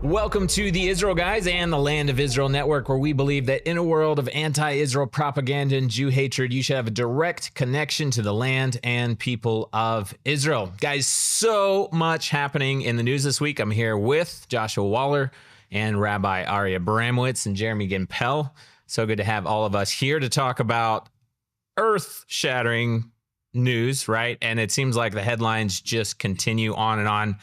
Welcome to the Israel Guys and the Land of Israel Network, where we believe that in a world of anti-Israel propaganda and Jew hatred, you should have a direct connection to the land and people of Israel. Guys, so much happening in the news this week. I'm here with Joshua Waller and Rabbi Ari Abramowitz and Jeremy Gimpel. So good to have all of us here to talk about earth-shattering news, right? And it seems like the headlines just continue on and on.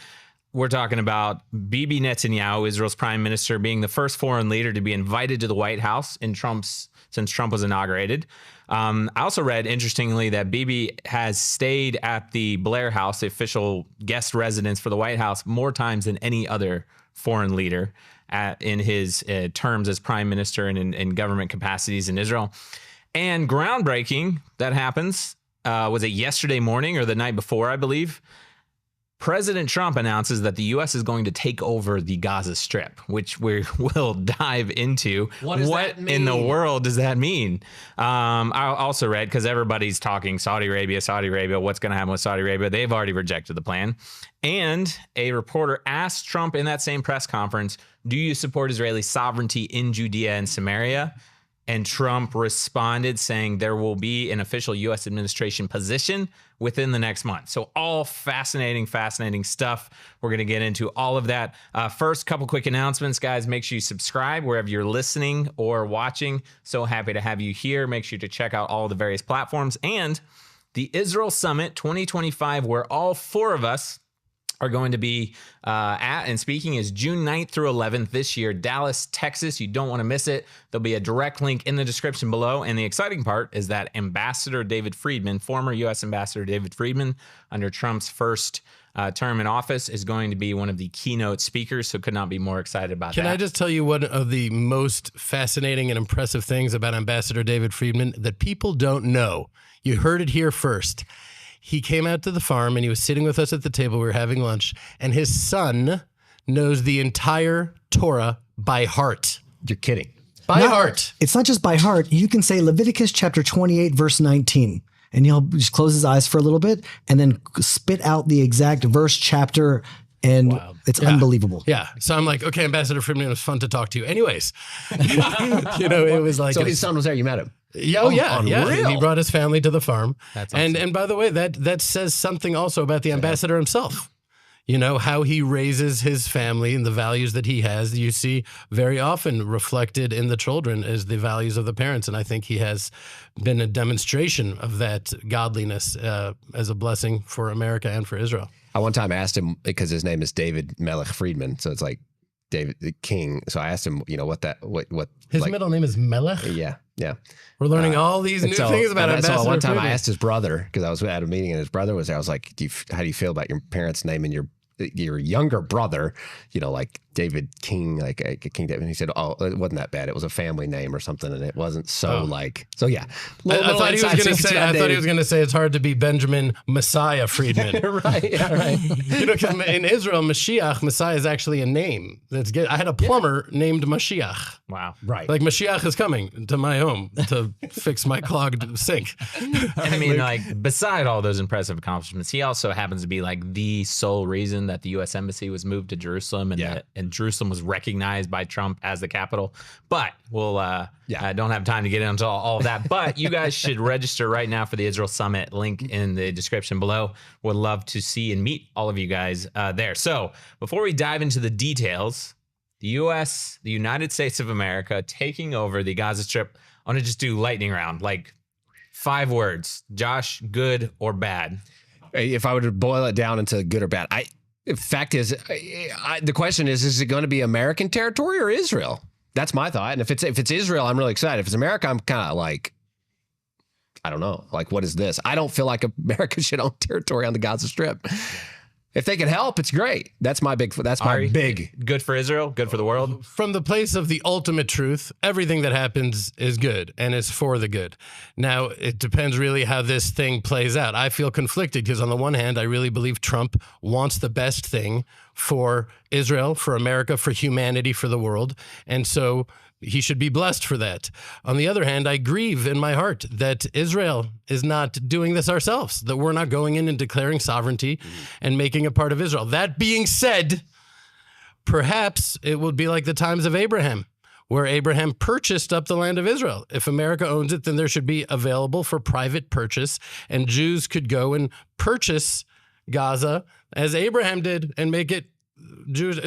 We're talking about Bibi Netanyahu, Israel's prime minister, being the first foreign leader to be invited to the White House since Trump was inaugurated. I also read, interestingly, that Bibi has stayed at the Blair House, the official guest residence for the White House, more times than any other foreign leader in his terms as prime minister and in government capacities in Israel. And groundbreaking that happens, was it yesterday morning or the night before, I believe? President Trump announces that the U.S. is going to take over the Gaza Strip, which we will dive into. What in the world does that mean? I also read, because everybody's talking Saudi Arabia, what's going to happen with Saudi Arabia? They've already rejected the plan. And a reporter asked Trump in that same press conference, do you support Israeli sovereignty in Judea and Samaria? And Trump responded saying there will be an official U.S. administration position within the next month. So all fascinating stuff. We're going to get into all of that. First, couple quick announcements, guys. Make sure you subscribe wherever you're listening or watching. So happy to have you here. Make sure to check out all the various platforms. And the Israel Summit 2025, where all four of us are going to be at and speaking, is June 9th through 11th this year, Dallas, Texas. You don't want to miss it. There'll be a direct link in the description below. And the exciting part is that Ambassador David Friedman, former U.S. Ambassador David Friedman, under Trump's first term in office, is going to be one of the keynote speakers. So could not be more excited about that. Can I just tell you one of the most fascinating and impressive things about Ambassador David Friedman that people don't know? You heard it here first. He came out to the farm and he was sitting with us at the table. We were having lunch, and his son knows the entire Torah by heart. You're kidding. By heart. It's not just by heart. You can say Leviticus chapter 28, verse 19, and he'll just close his eyes for a little bit and then spit out the exact verse, chapter, and it's unbelievable. Yeah. So I'm like, okay, Ambassador Friedman, it was fun to talk to you. Anyways, it was like. So his son was there. You met him. Yeah, yeah. He brought his family to the farm. That's awesome. And by the way, that says something also about the ambassador himself. You know, how he raises his family and the values that he has, you see very often reflected in the children as the values of the parents. And I think he has been a demonstration of that godliness as a blessing for America and for Israel. I one time asked him, because his name is David Melech Friedman, so it's like David the King. So I asked him, what his middle name is Melech? Yeah. We're learning all these new things about Ambassador So one time Friedman. I asked his brother, because I was at a meeting and his brother was there. I was like, how do you feel about your parents naming your younger brother, like David King, like King David? And he said, oh, it wasn't that bad. It was a family name or something. And it wasn't so yeah. I thought he was going to say it's hard to be Benjamin Messiah Friedman. Right. Yeah, right. Because in Israel, Messiah is actually a name. I had a plumber named Mashiach. Wow. Right. Like Mashiach is coming to my home to fix my clogged sink. I mean, beside all those impressive accomplishments, he also happens to be like the sole reason that the U.S. Embassy was moved to Jerusalem and Jerusalem was recognized by Trump as the capital. But we'll don't have time to get into all of that. But you guys should register right now for the Israel Summit. Link in the description below. Would love to see and meet all of you guys there. So before we dive into the details, the U.S., the United States of America, taking over the Gaza Strip. I want to just do lightning round, like 5 words. Josh, good or bad? If I were to boil it down into good or bad, the fact is, the question is it going to be American territory or Israel? That's my thought. And if it's Israel, I'm really excited. If it's America, I'm kind of like, I don't know. Like, what is this? I don't feel like America should own territory on the Gaza Strip. If they can help, it's great. That's my big. Good for Israel. Good for the world. From the place of the ultimate truth, everything that happens is good and is for the good. Now, it depends really how this thing plays out. I feel conflicted because on the one hand, I really believe Trump wants the best thing for Israel, for America, for humanity, for the world. And so he should be blessed for that. On the other hand, I grieve in my heart that Israel is not doing this ourselves, that we're not going in and declaring sovereignty and making a part of Israel. That being said, perhaps it will be like the times of Abraham, where Abraham purchased up the land of Israel. If America owns it, then there should be available for private purchase, and Jews could go and purchase Gaza as Abraham did and make it Jewish.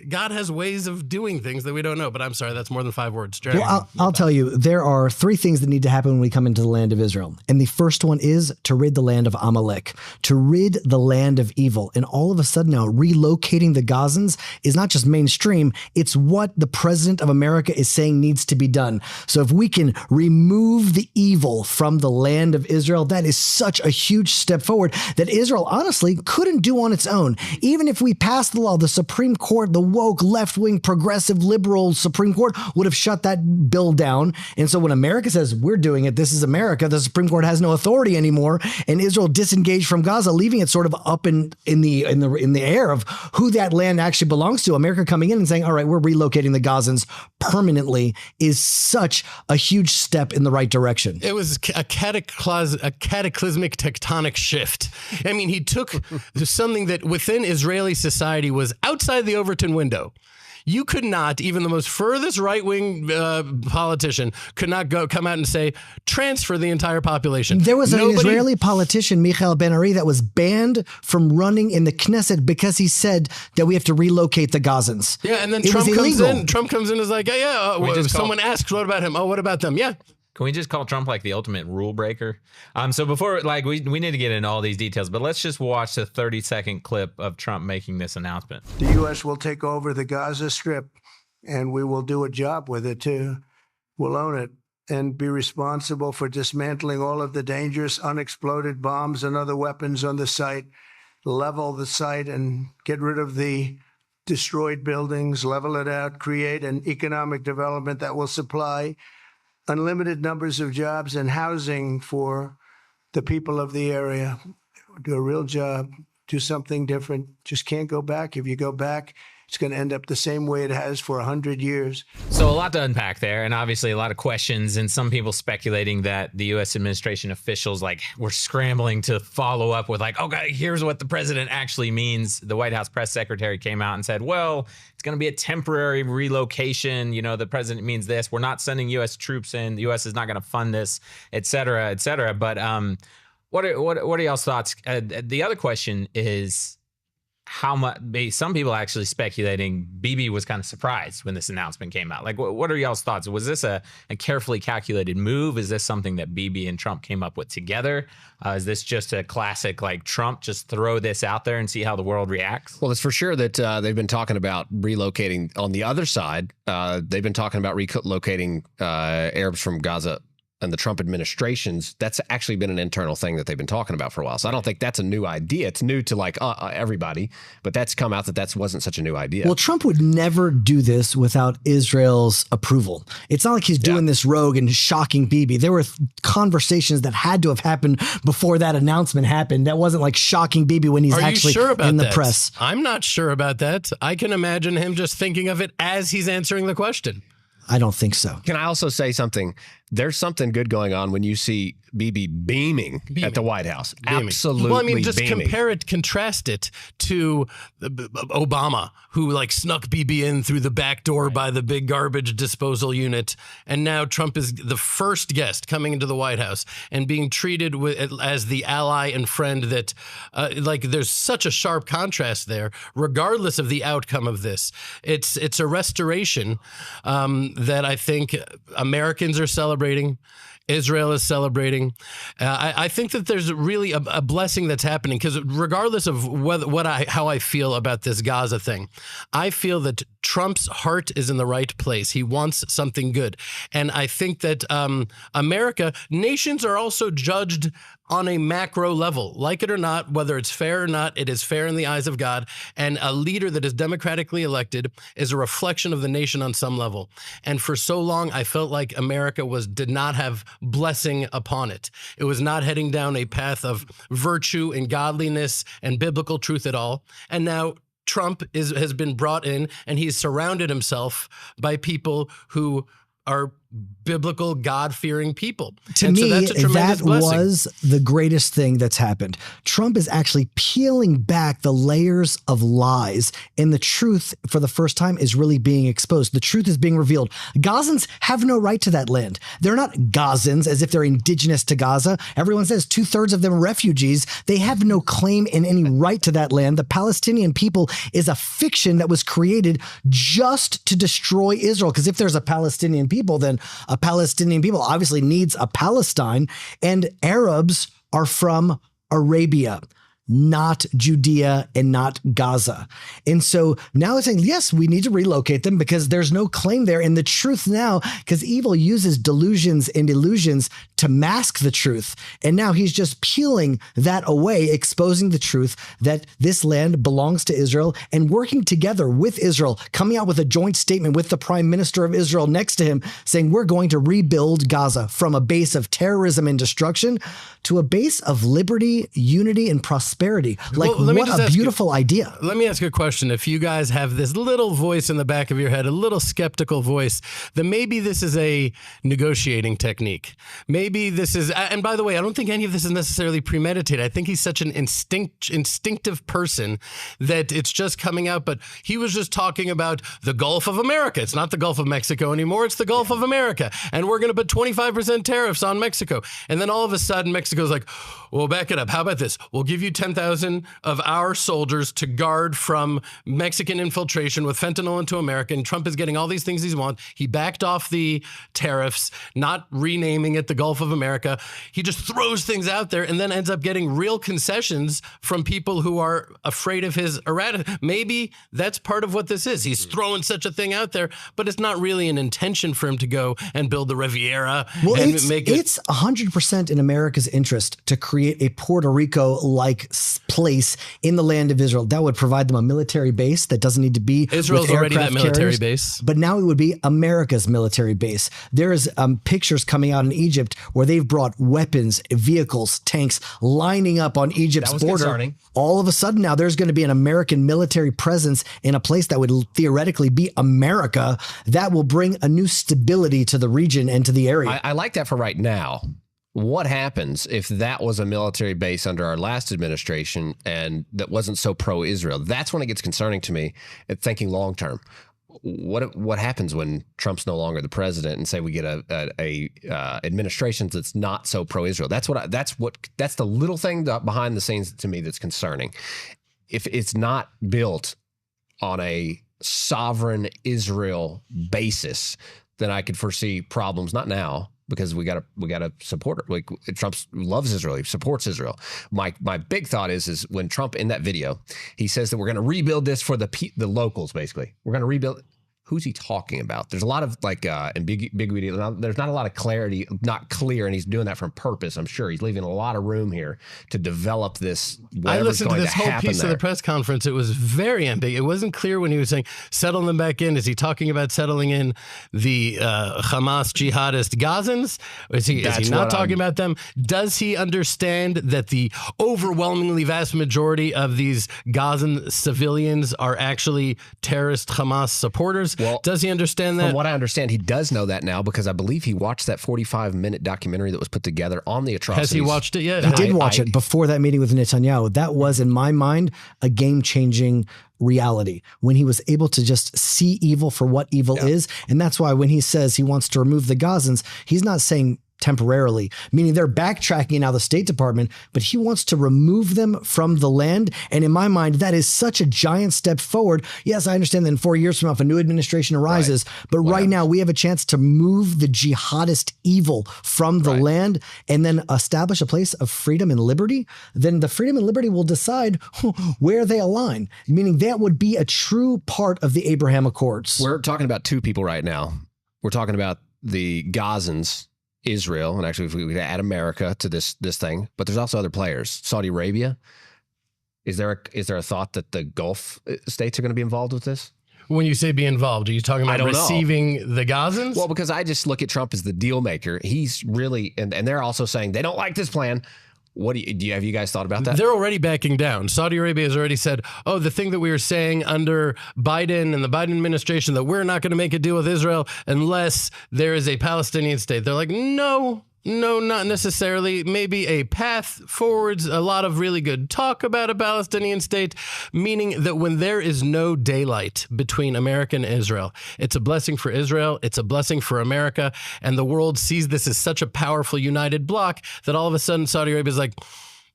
God has ways of doing things that we don't know, but I'm sorry, that's more than 5 words. Jeremy, well, I'll tell you, there are 3 things that need to happen when we come into the land of Israel. And the first one is to rid the land of Amalek, to rid the land of evil. And all of a sudden now, relocating the Gazans is not just mainstream, it's what the president of America is saying needs to be done. So if we can remove the evil from the land of Israel, that is such a huge step forward that Israel honestly couldn't do on its own. Even if we passed the law, the Supreme Court, the woke, left-wing, progressive, liberal Supreme Court would have shut that bill down. And so when America says we're doing it, this is America, the Supreme Court has no authority anymore, and Israel disengaged from Gaza, leaving it sort of up in the air of who that land actually belongs to. America coming in and saying, all right, we're relocating the Gazans permanently is such a huge step in the right direction. It was a cataclysmic tectonic shift. I mean, he took something that within Israeli society was outside the Overton window. You could not, even the most furthest right-wing politician could not come out and say, transfer the entire population. There was an Israeli politician, Michael Ben-Ari, that was banned from running in the Knesset because he said that we have to relocate the Gazans. Yeah, and then Trump comes in. Trump comes in and is like, someone asks, what about him? Oh, what about them? Yeah. Can we just call Trump like the ultimate rule breaker? So before, like, we need to get into all these details, but let's just watch the 30-second clip of Trump making this announcement. The U.S. will take over the Gaza Strip, and we will do a job with it, too. We'll own it and be responsible for dismantling all of the dangerous unexploded bombs and other weapons on the site, level the site and get rid of the destroyed buildings, level it out, create an economic development that will supply unlimited numbers of jobs and housing for the people of the area. Do a real job, do something different. Just can't go back. If you go back, it's going to end up the same way it has for 100 years. So a lot to unpack there, and obviously a lot of questions, and some people speculating that the U.S. administration officials were scrambling to follow up with okay, here's what the president actually means. The White House press secretary came out and said, well, it's going to be a temporary relocation. You know, the president means this. We're not sending U.S. troops in. The U.S. is not going to fund this, et cetera, et cetera. But what are y'all's thoughts? The other question is, how much? Some people actually speculating Bibi was kind of surprised when this announcement came out. What are y'all's thoughts? Was this a carefully calculated move? Is this something that Bibi and Trump came up with together? Is this just a classic Trump just throw this out there and see how the world reacts? Well, it's for sure that they've been talking about relocating on the other side. They've been talking about relocating Arabs from Gaza. And the Trump administrations, that's actually been an internal thing that they've been talking about for a while. So I don't think that's a new idea. It's new to everybody, but that's come out that wasn't such a new idea. Well, Trump would never do this without Israel's approval. It's not like he's doing this rogue and shocking Bibi. There were conversations that had to have happened before that announcement happened. That wasn't like shocking Bibi when he's actually in the press. I'm not sure about that. I can imagine him just thinking of it as he's answering the question. I don't think so. Can I also say something? There's something good going on when you see Bibi beaming at the White House. Absolutely. Well, I mean, just beaming. contrast it to Obama, who snuck Bibi in through the back door by the big garbage disposal unit. And now Trump is the first guest coming into the White House and being treated as the ally and friend that, there's such a sharp contrast there, regardless of the outcome of this. It's a restoration that I think Americans are celebrating. Israel is celebrating. I think that there's really a blessing that's happening, because regardless of how I feel about this Gaza thing, I feel that Trump's heart is in the right place. He wants something good. And I think that nations are also judged on a macro level. Like it or not, whether it's fair or not, it is fair in the eyes of God. And a leader that is democratically elected is a reflection of the nation on some level. And for so long, I felt like America did not have blessing upon it. It was not heading down a path of virtue and godliness and biblical truth at all. And now Trump has been brought in, and he's surrounded himself by people who are biblical, God-fearing people. To and me, so that's a tremendous that blessing. was the greatest thing that's happened. Trump is actually peeling back the layers of lies, and the truth for the first time is really being exposed. The truth is being revealed. Gazans have no right to that land. They're not Gazans as if they're indigenous to Gaza. Everyone says 2/3 of them are refugees. They have no claim in any right to that land. The Palestinian people is a fiction that was created just to destroy Israel. Because if there's a Palestinian people, then a Palestinian people obviously needs a Palestine, and Arabs are from Arabia, not Judea and not Gaza. And so now it's saying, yes, we need to relocate them because there's no claim there. And the truth now, because evil uses delusions and illusions to mask the truth. And now he's just peeling that away, exposing the truth that this land belongs to Israel, and working together with Israel, coming out with a joint statement with the prime minister of Israel next to him saying, we're going to rebuild Gaza from a base of terrorism and destruction to a base of liberty, unity, and prosperity. Like, Well, let me what just a ask beautiful idea. Let me ask you a question. If you guys have this little voice in the back of your head, a little skeptical voice, then maybe this is a negotiating technique. Maybe this is, and by the way, I don't think any of this is necessarily premeditated. I think he's such an instinctive person that it's just coming out. But he was just talking about the Gulf of America. It's not the Gulf of Mexico anymore. It's the Gulf of America. And we're going to put 25% tariffs on Mexico. And then all of a sudden, Mexico's like, well, back it up. How about this? We'll give you 10,000 of our soldiers to guard from Mexican infiltration with fentanyl into America. And Trump is getting all these things he wants. He backed off the tariffs, not renaming it the Gulf of America. He just throws things out there and then ends up getting real concessions from people who are afraid of his errata. Maybe that's part of what this is. He's throwing such a thing out there, but it's not really an intention for him to go and build the Riviera and make it. It's 100% in America's interest to create a Puerto Rico-like place in the land of Israel. That would provide them a military base that doesn't need to be Israel's with already that aircraft military carriers, base. but now it would be America's military base. There's pictures coming out in Egypt where they've brought weapons, vehicles, tanks lining up on Egypt's border. Concerning. All of a sudden now there's going to be an American military presence in a place that would theoretically be America. That will bring a new stability to the region and to the area. I like that for right now. What happens if that was a military base under our last administration and that wasn't so pro-Israel? That's when it gets concerning to me at thinking long term. What happens when Trump's no longer the president and say we get a administration that's not so pro-Israel? That's the little thing behind the scenes to me that's concerning. If it's not built on a sovereign Israel basis, then I could foresee problems. Not now, because we got to support it. Like, Trump loves Israel. He supports Israel. My big thought is when Trump in that video, he says that we're going to rebuild this for the locals, basically. We're going to rebuild. Who's he talking about? There's a lot of ambiguity. There's not a lot of clarity, not clear, and he's doing that from purpose. I'm sure he's leaving a lot of room here to develop this. I listened to this whole piece there. of the press conference. It was very ambiguous. It wasn't clear when he was saying settle them back in. Is he talking about settling in the Hamas jihadist Gazans? Is he not talking about them? Does he understand that the overwhelmingly vast majority of these Gazan civilians are actually terrorist Hamas supporters? Well, does he understand that? From what I understand, he does know that now, because I believe he watched that 45-minute documentary that was put together on the atrocities. Has he watched it yet? He did watch it before that meeting with Netanyahu. That was, in my mind, a game-changing reality when he was able to just see evil for what evil is. And that's why when he says he wants to remove the Gazans, he's not saying temporarily, meaning they're backtracking now the State Department, but he wants to remove them from the land. And in my mind, that is such a giant step forward. Yes, I understand that in 4 years from now, if a new administration arises, but right now we have a chance to move the jihadist evil from the land and then establish a place of freedom and liberty. Then the freedom and liberty will decide where they align, meaning that would be a true part of the Abraham Accords. We're talking about two people right now. We're talking about the Gazans, Israel, and actually if we add America to this thing, but there's also other players. Saudi Arabia. Is there a thought that the Gulf states are going to be involved with this? When you say be involved, are you talking about receiving the Gazans? Well, because I just look at Trump as the deal maker. He's really, and they're also saying they don't like this plan. What have you guys thought about that? They're already backing down. Saudi Arabia has already said, oh, the thing that we were saying under Biden and the Biden administration, that we're not going to make a deal with Israel unless there is a Palestinian state. They're like, no, not necessarily. Maybe a path forwards, a lot of really good talk about a Palestinian state, meaning that when there is no daylight between America and Israel, it's a blessing for Israel, it's a blessing for America, and the world sees this as such a powerful united bloc that all of a sudden Saudi Arabia is like,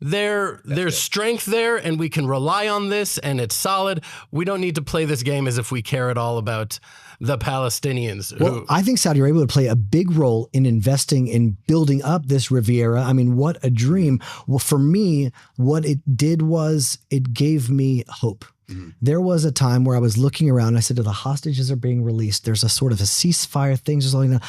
there's strength there, and we can rely on this, and it's solid. We don't need to play this game as if we care at all about the Palestinians. Well, I think Saudi Arabia would play a big role in investing in building up this Riviera. I mean, what a dream. Well, for me, what it did was it gave me hope. Mm-hmm. There was a time where I was looking around and I said, the hostages are being released. There's a sort of a ceasefire thing. Just like,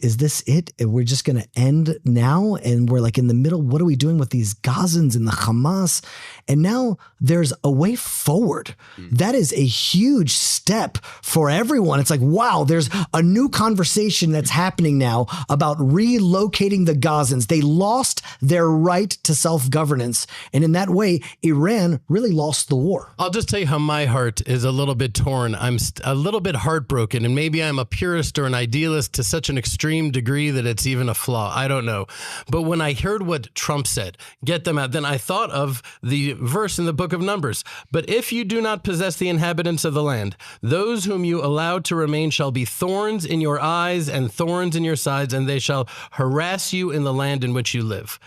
is this it? We're just going to end now? And we're like in the middle. What are we doing with these Gazans and the Hamas? And now there's a way forward. Mm-hmm. That is a huge step for everyone. It's like, wow, there's a new conversation that's happening now about relocating the Gazans. They lost their right to self-governance. And in that way, Iran really lost the war. I'll just tell you how my heart is a little bit torn. I'm a little bit heartbroken, and maybe I'm a purist or an idealist to such an extreme degree that it's even a flaw. I don't know. But when I heard what Trump said, get them out, then I thought of the verse in the book of Numbers. But if you do not possess the inhabitants of the land, those whom you allow to remain shall be thorns in your eyes and thorns in your sides, and they shall harass you in the land in which you live.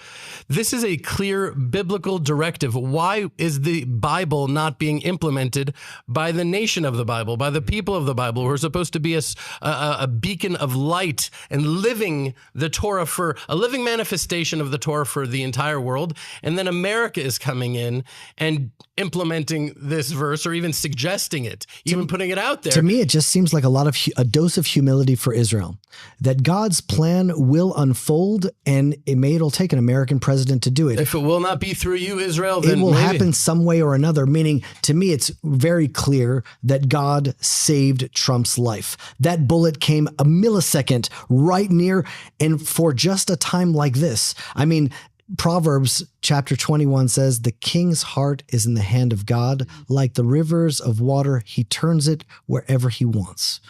This is a clear biblical directive. Why is the Bible not being implemented by the nation of the Bible, by the people of the Bible, who are supposed to be a beacon of light and living the Torah for a living manifestation of the Torah for the entire world? And then America is coming in and implementing this verse, or even suggesting it, even putting it out there. To me, it just seems like a dose of humility for Israel, that God's plan will unfold, and it'll take an American president to do it. If it will not be through you, Israel, then it will maybe happen some way or another. Meaning, to me, it's very clear that God saved Trump's life. That bullet came a millisecond right near, and for just a time like this. I mean, Proverbs chapter 21 says, the king's heart is in the hand of God. Like the rivers of water, he turns it wherever he wants.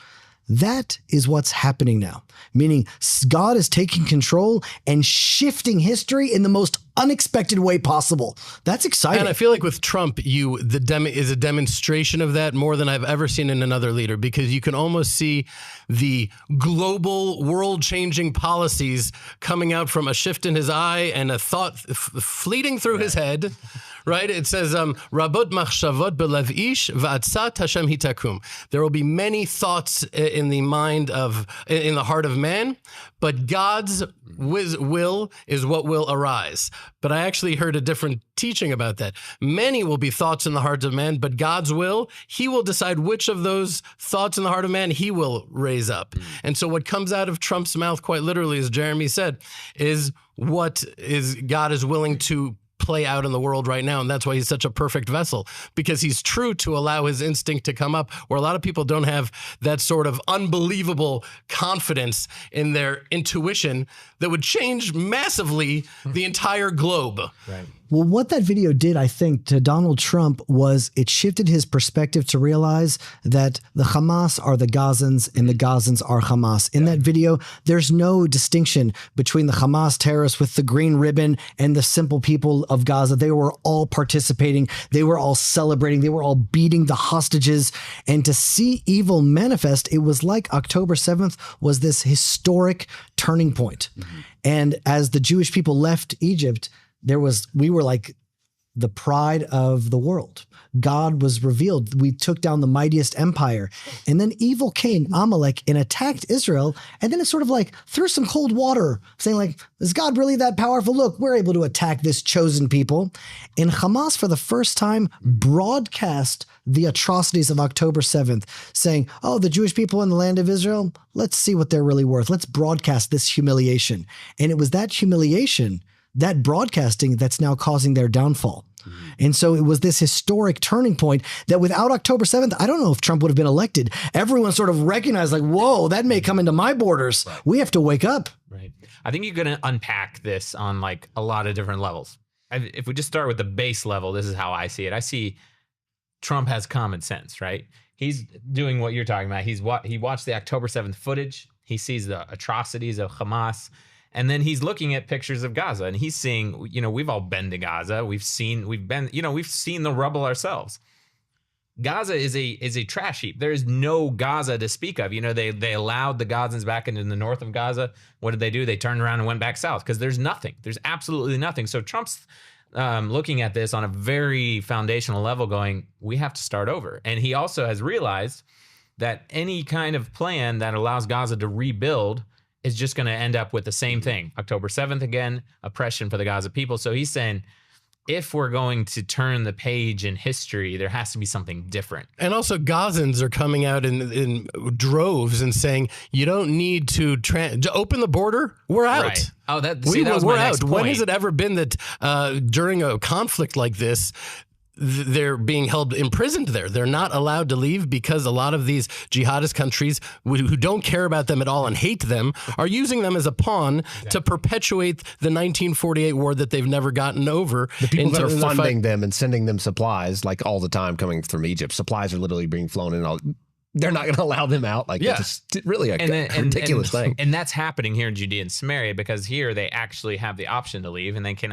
That is what's happening now, meaning God is taking control and shifting history in the most unexpected way possible. That's exciting. And I feel like with Trump, is a demonstration of that more than I've ever seen in another leader, because you can almost see the global world-changing policies coming out from a shift in his eye and a thought fleeting through his head. Right? It says, Rabot machshavot belev ish v'atzat Hashem hitakum. There will be many thoughts in the heart of man, but God's will is what will arise. But I actually heard a different teaching about that. Many will be thoughts in the heart of man, but God's will, he will decide which of those thoughts in the heart of man he will raise up. And so what comes out of Trump's mouth, quite literally, as Jeremy said, is what God is willing to play out in the world right now. And that's why he's such a perfect vessel, because he's true to allow his instinct to come up, where a lot of people don't have that sort of unbelievable confidence in their intuition that would change massively the entire globe. Right. Well, what that video did, I think, to Donald Trump was it shifted his perspective to realize that the Hamas are the Gazans and the Gazans are Hamas. In that video, there's no distinction between the Hamas terrorists with the green ribbon and the simple people of Gaza. They were all participating. They were all celebrating. They were all beating the hostages. And to see evil manifest, it was like October 7th was this historic turning point. Mm-hmm. And as the Jewish people left Egypt, we were like the pride of the world. God was revealed. We took down the mightiest empire. And then evil came, Amalek, and attacked Israel. And then it sort of like threw some cold water, saying like, is God really that powerful? Look, we're able to attack this chosen people. And Hamas, for the first time, broadcast the atrocities of October 7th, saying, oh, the Jewish people in the land of Israel, let's see what they're really worth. Let's broadcast this humiliation. And it was that humiliation, that broadcasting, that's now causing their downfall. Mm-hmm. And so it was this historic turning point that without October 7th, I don't know if Trump would have been elected. Everyone sort of recognized like, whoa, that may come into my borders. Right. We have to wake up. Right. I think you're going to unpack this on like a lot of different levels. if we just start with the base level, this is how I see it. I see Trump has common sense, right? He's doing what you're talking about. He watched the October 7th footage. He sees the atrocities of Hamas. And then he's looking at pictures of Gaza, and he's seeing, we've all been to Gaza. We've seen the rubble ourselves. Gaza is a trash heap. There is no Gaza to speak of. They allowed the Gazans back into the north of Gaza. What did they do? They turned around and went back south because there's nothing. There's absolutely nothing. So Trump's looking at this on a very foundational level going, we have to start over. And he also has realized that any kind of plan that allows Gaza to rebuild is just going to end up with the same thing. October 7th again, oppression for the Gaza people. So he's saying, if we're going to turn the page in history, there has to be something different. And also Gazans are coming out in droves and saying, you don't need to open the border. We're out. Right. Oh, that was my next point. When has it ever been that during a conflict like this, they're being held imprisoned there? They're not allowed to leave because a lot of these jihadist countries who don't care about them at all and hate them are using them as a pawn to perpetuate the 1948 war that they've never gotten over. The people that are funding them and sending them supplies, like all the time coming from Egypt, supplies are literally being flown in. They're not going to allow them out. It's really a ridiculous thing. And that's happening here in Judea and Samaria because here they actually have the option to leave, and they can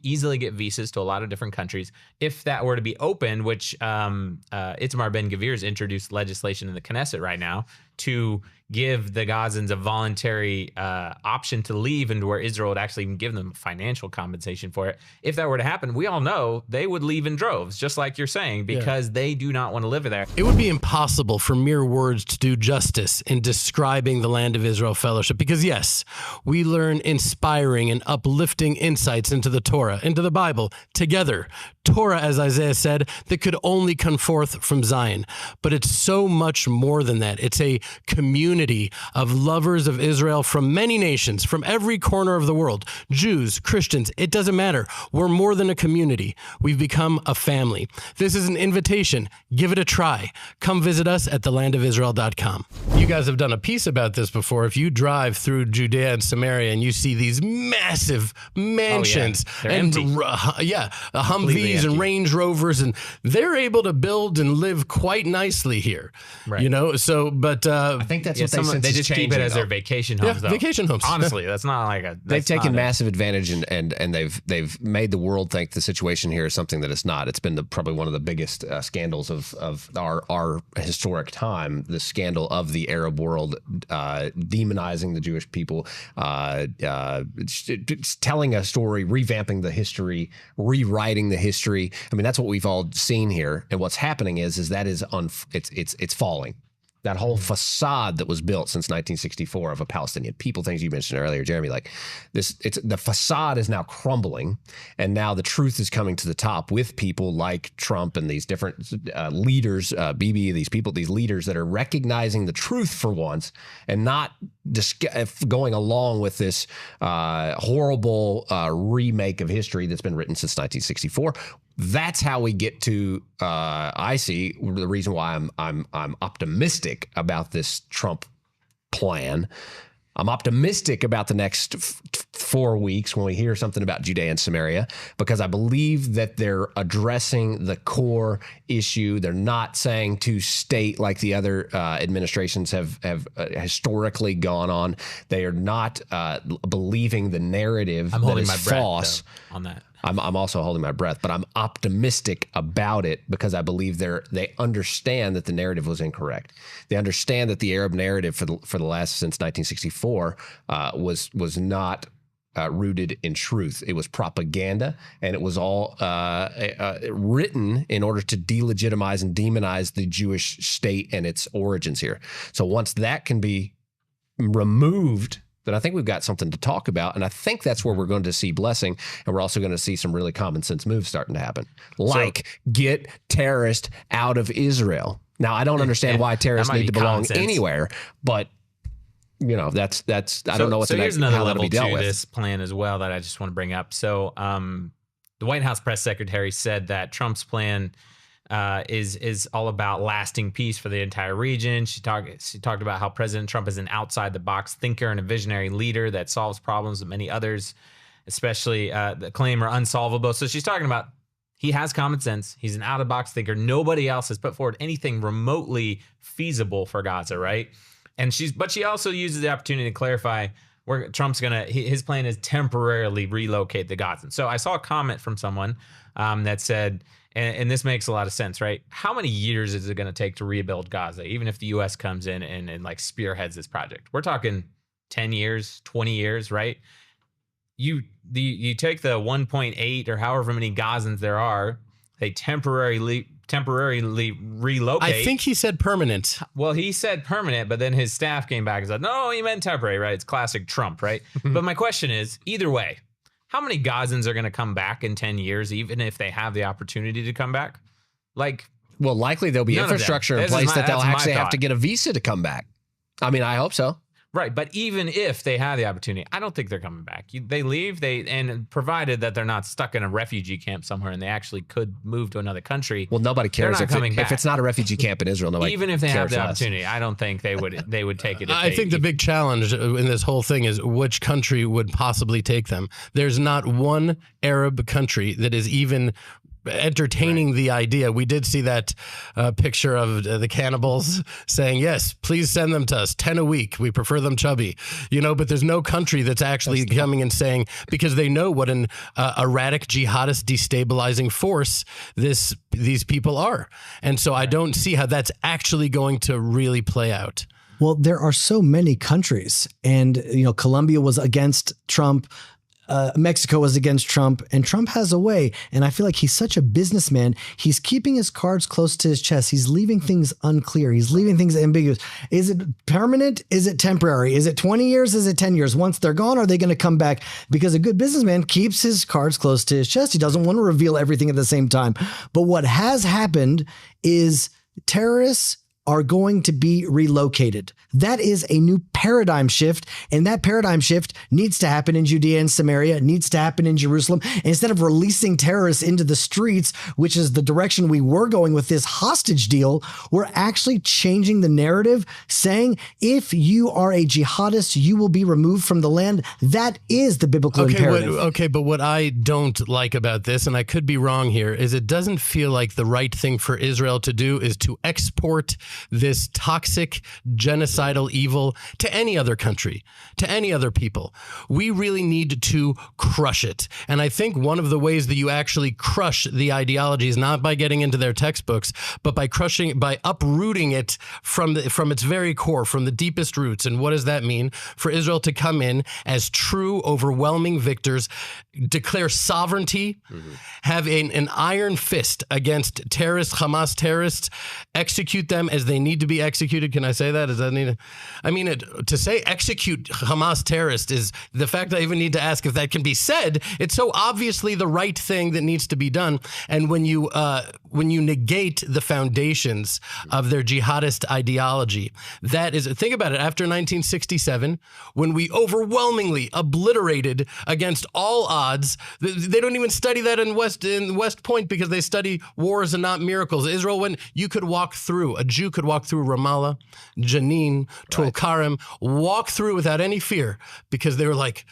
easily get visas to a lot of different countries. If that were to be opened, which Itamar Ben-Gvir's introduced legislation in the Knesset right now to give the Gazans a voluntary option to leave, and where Israel would actually even give them financial compensation for it. If that were to happen, we all know they would leave in droves, just like you're saying, because they do not want to live there. It would be impossible for mere words to do justice in describing the Land of Israel Fellowship, because yes, we learn inspiring and uplifting insights into the Torah, into the Bible, together. Torah, as Isaiah said, that could only come forth from Zion. But it's so much more than that. It's a community of lovers of Israel from many nations, from every corner of the world. Jews, Christians, it doesn't matter. We're more than a community. We've become a family. This is an invitation. Give it a try. Come visit us at thelandofisrael.com. You guys have done a piece about this before. If you drive through Judea and Samaria and you see these massive mansions and Humvees and Range Rovers, and they're able to build and live quite nicely here. Right. But I think that's what they just keep it as their vacation homes. Yeah, vacation homes. Honestly, that's not like a. They've taken massive advantage and they've made the world think the situation here is something that it's not. It's been probably one of the biggest scandals of our historic time. The scandal of the Arab world demonizing the Jewish people, it's telling a story, revamping the history, rewriting the history. I mean, that's what we've all seen here. And what's happening is that it's falling. That whole facade that was built since 1964 of a Palestinian people, things you mentioned earlier, Jeremy, like this, the facade is now crumbling, and now the truth is coming to the top with people like Trump and these different leaders, Bibi, these leaders that are recognizing the truth for once and not going along with this horrible remake of history that's been written since 1964. That's how we get to. I see the reason why I'm optimistic about this Trump plan. I'm optimistic about the next 4 weeks when we hear something about Judea and Samaria, because I believe that they're addressing the core issue. They're not saying to state like the other administrations have historically gone on. They are not believing the narrative that is false. On that. I'm also holding my breath, but I'm optimistic about it because I believe they understand that the narrative was incorrect. They understand that the Arab narrative for the last since 1964 was not rooted in truth. It was propaganda, and it was all written in order to delegitimize and demonize the Jewish state and its origins here. So once that can be removed, then I think we've got something to talk about. And I think that's where we're going to see blessing. And we're also going to see some really common sense moves starting to happen, like get terrorists out of Israel. Now, I don't understand why terrorists need to belong anywhere, but that's I don't know what here's another level to this plan as well that I just want to bring up. So the White House press secretary said that Trump's plan is all about lasting peace for the entire region. She talked about how President Trump is an outside the box thinker and a visionary leader that solves problems that many others especially the claim are unsolvable. So she's talking about he has common sense. He's an out-of-box thinker. Nobody else has put forward anything remotely feasible for Gaza, right? But she also uses the opportunity to clarify where Trump's his plan is temporarily relocate the Gazans. So I saw a comment from someone that said, and this makes a lot of sense, right? How many years is it going to take to rebuild Gaza, even if the U.S. comes in and like spearheads this project? We're talking 10 years, 20 years, right? You take the 1.8 or however many Gazans there are, they temporarily relocate. I think he said permanent. Well, he said permanent, but then his staff came back and said, no, he meant temporary, right? It's classic Trump, right? But my question is, either way, how many Gazans are going to come back in 10 years, even if they have the opportunity to come back? Well, likely there'll be infrastructure in place that they'll actually have to get a visa to come back. I mean, I hope so. Right, but even if they have the opportunity, I don't think they're coming back. They leave, and provided that they're not stuck in a refugee camp somewhere and they actually could move to another country. Well, nobody cares if it's not a refugee camp in Israel. Nobody even if they have the less. opportunity, I don't think they would take it. I think the big challenge in this whole thing is which country would possibly take them. There's not one Arab country that is even entertaining the idea. We did see that picture of the cannibals saying, yes, please send them to us, 10 a week. We prefer them chubby, but there's no country that's actually coming and saying, because they know what an erratic jihadist destabilizing force these people are. And so I don't see how that's actually going to really play out. Well, there are so many countries, and Colombia was against Trump. Mexico was against Trump, and Trump has a way, and I feel like he's such a businessman. He's keeping his cards close to his chest. He's leaving things unclear. He's leaving things ambiguous. Is it permanent? Is it temporary? Is it 20 years? Is it 10 years? Once they're gone, are they going to come back? Because a good businessman keeps his cards close to his chest. He doesn't want to reveal everything at the same time. But what has happened is terrorists are going to be relocated. That is a new paradigm shift, and that paradigm shift needs to happen in Judea and Samaria, needs to happen in Jerusalem. And instead of releasing terrorists into the streets, which is the direction we were going with this hostage deal, we're actually changing the narrative, saying if you are a jihadist, you will be removed from the land. That is the biblical imperative. But what I don't like about this, and I could be wrong here, is it doesn't feel like the right thing for Israel to do is to export this toxic genocidal evil to any other country, to any other people. We really need to crush it. And I think one of the ways that you actually crush the ideology is not by getting into their textbooks, but by uprooting it from its very core, from the deepest roots. And what does that mean? For Israel to come in as true, overwhelming victors, declare sovereignty, have an iron fist against terrorists, Hamas terrorists, execute them as they need to be executed. Can I say that? Does that need to say execute Hamas terrorists is the fact that I even need to ask if that can be said. It's so obviously the right thing that needs to be done. And when you negate the foundations of their jihadist ideology, that is, think about it, after 1967, when we overwhelmingly obliterated against all odds, they don't even study that in West Point because they study wars and not miracles. Israel, when you could walk through, a Jew could walk through Ramallah, Jenin, Tulkarem, walk through without any fear because they were like,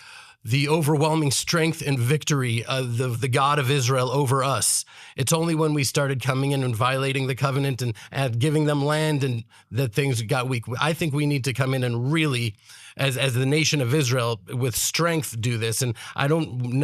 the overwhelming strength and victory of the God of Israel over us. It's only when we started coming in and violating the covenant and giving them land and that things got weak. I think we need to come in and really, as the nation of Israel, with strength do this. And I'm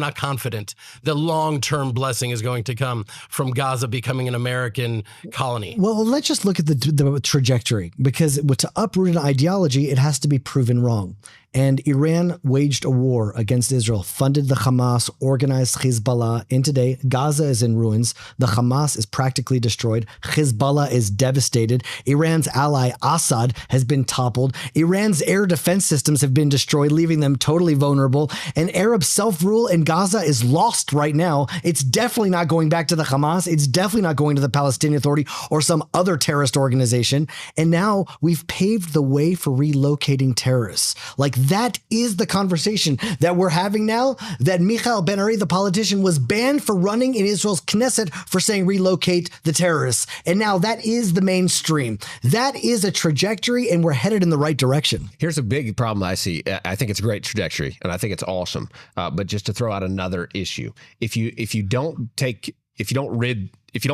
not confident the long-term blessing is going to come from Gaza becoming an American colony. Well, let's just look at the trajectory, because to uproot an ideology, it has to be proven wrong. And Iran waged a war against Israel, funded the Hamas, organized Hezbollah. And today, Gaza is in ruins. The Hamas is practically destroyed. Hezbollah is devastated. Iran's ally, Assad, has been toppled. Iran's air defense systems have been destroyed, leaving them totally vulnerable. And Arab self-rule in Gaza is lost right now. It's definitely not going back to the Hamas. It's definitely not going to the Palestinian Authority or some other terrorist organization. And now we've paved the way for relocating terrorists. That is the conversation that we're having now, that Michael Ben-Ari, the politician, was banned for running in Israel's Knesset for saying relocate the terrorists. And now that is the mainstream. That is a trajectory, and we're headed in the right direction. Here's here's a big problem I see. I think it's a great trajectory, and I think it's awesome. But just to throw out another issue, if you don't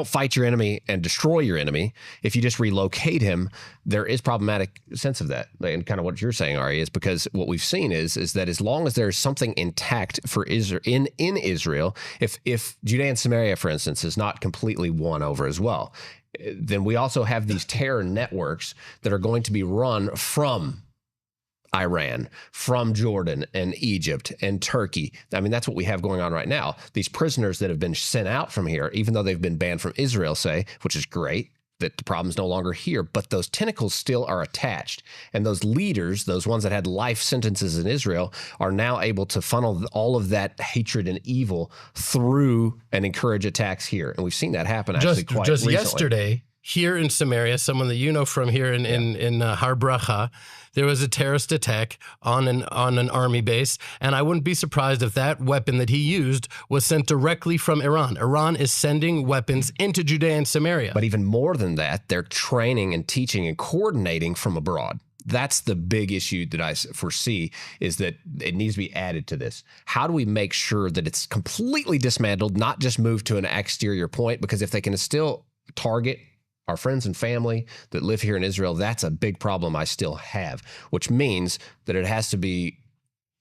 fight your enemy and destroy your enemy, if you just relocate him, there is problematic sense of that. And kind of what you're saying, Ari, is because what we've seen is that as long as there's something intact for Israel in Israel, if Judea and Samaria, for instance, is not completely won over as well, then we also have these terror networks that are going to be run from Iran, from Jordan and Egypt and Turkey. I mean, that's what we have going on right now. These prisoners that have been sent out from here, even though they've been banned from Israel, say, which is great, that the problem's no longer here, but those tentacles still are attached. And those leaders, those ones that had life sentences in Israel, are now able to funnel all of that hatred and evil through and encourage attacks here. And we've seen that happen actually quite recently. Yesterday, here in Samaria, someone that you know from here in Har Bracha, there was a terrorist attack on an army base, and I wouldn't be surprised if that weapon that he used was sent directly from Iran. Iran is sending weapons into Judea and Samaria. But even more than that, they're training and teaching and coordinating from abroad. That's the big issue that I foresee, is that it needs to be added to this. How do we make sure that it's completely dismantled, not just moved to an exterior point? Because if they can still target our friends and family that live here in Israel, that's a big problem I still have, which means that it has to be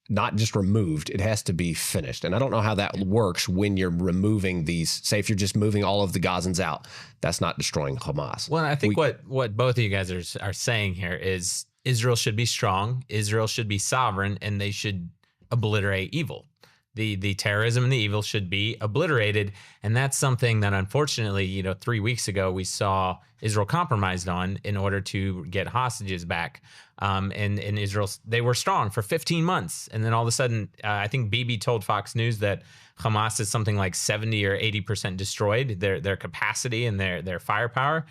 not just removed, it has to be finished. And I don't know how that works when you're removing these, say if you're just moving all of the Gazans out, that's not destroying Hamas. Well, I think what both of you guys are saying here is Israel should be strong, Israel should be sovereign, and they should obliterate evil. The terrorism and the evil should be obliterated. And that's something that unfortunately, 3 weeks ago, we saw Israel compromised on in order to get hostages back. And in Israel, they were strong for 15 months. And then all of a sudden, I think Bibi told Fox News that Hamas is something like 70 or 80% destroyed, their capacity and their firepower.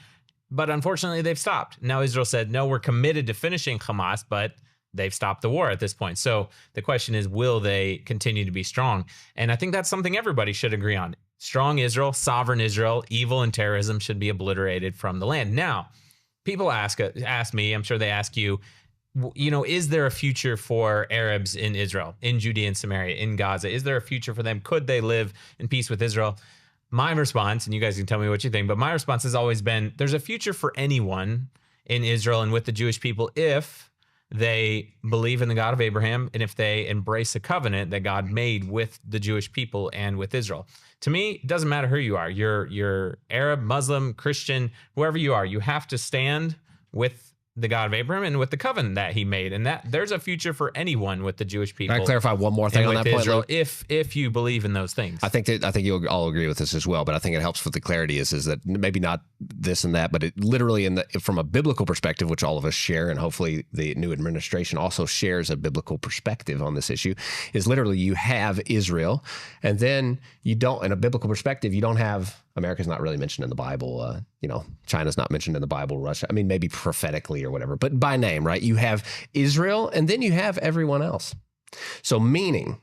But unfortunately, they've stopped. Now Israel said, no, we're committed to finishing Hamas, but they've stopped the war at this point. So the question is, will they continue to be strong? And I think that's something everybody should agree on. Strong Israel, sovereign Israel, evil and terrorism should be obliterated from the land. Now, people ask me, I'm sure they ask you, is there a future for Arabs in Israel, in Judea and Samaria, in Gaza? Is there a future for them? Could they live in peace with Israel? My response, and you guys can tell me what you think, but my response has always been, there's a future for anyone in Israel and with the Jewish people if they believe in the God of Abraham, and if they embrace a covenant that God made with the Jewish people and with Israel. To me, it doesn't matter who you are. You're Arab, Muslim, Christian, whoever you are. You have to stand with the God of Abraham and with the covenant that he made. And that there's a future for anyone with the Jewish people. Can I clarify one more thing on that Israel, point? If you believe in those things. I think you'll all agree with this as well, but I think it helps with the clarity is that maybe not this and that, but it literally from a biblical perspective, which all of us share, and hopefully the new administration also shares a biblical perspective on this issue, is literally you have Israel, and then you don't, in a biblical perspective, you don't have, America's not really mentioned in the Bible. China's not mentioned in the Bible. Russia, I mean, maybe prophetically or whatever, but by name, right? You have Israel, and then you have everyone else. So meaning,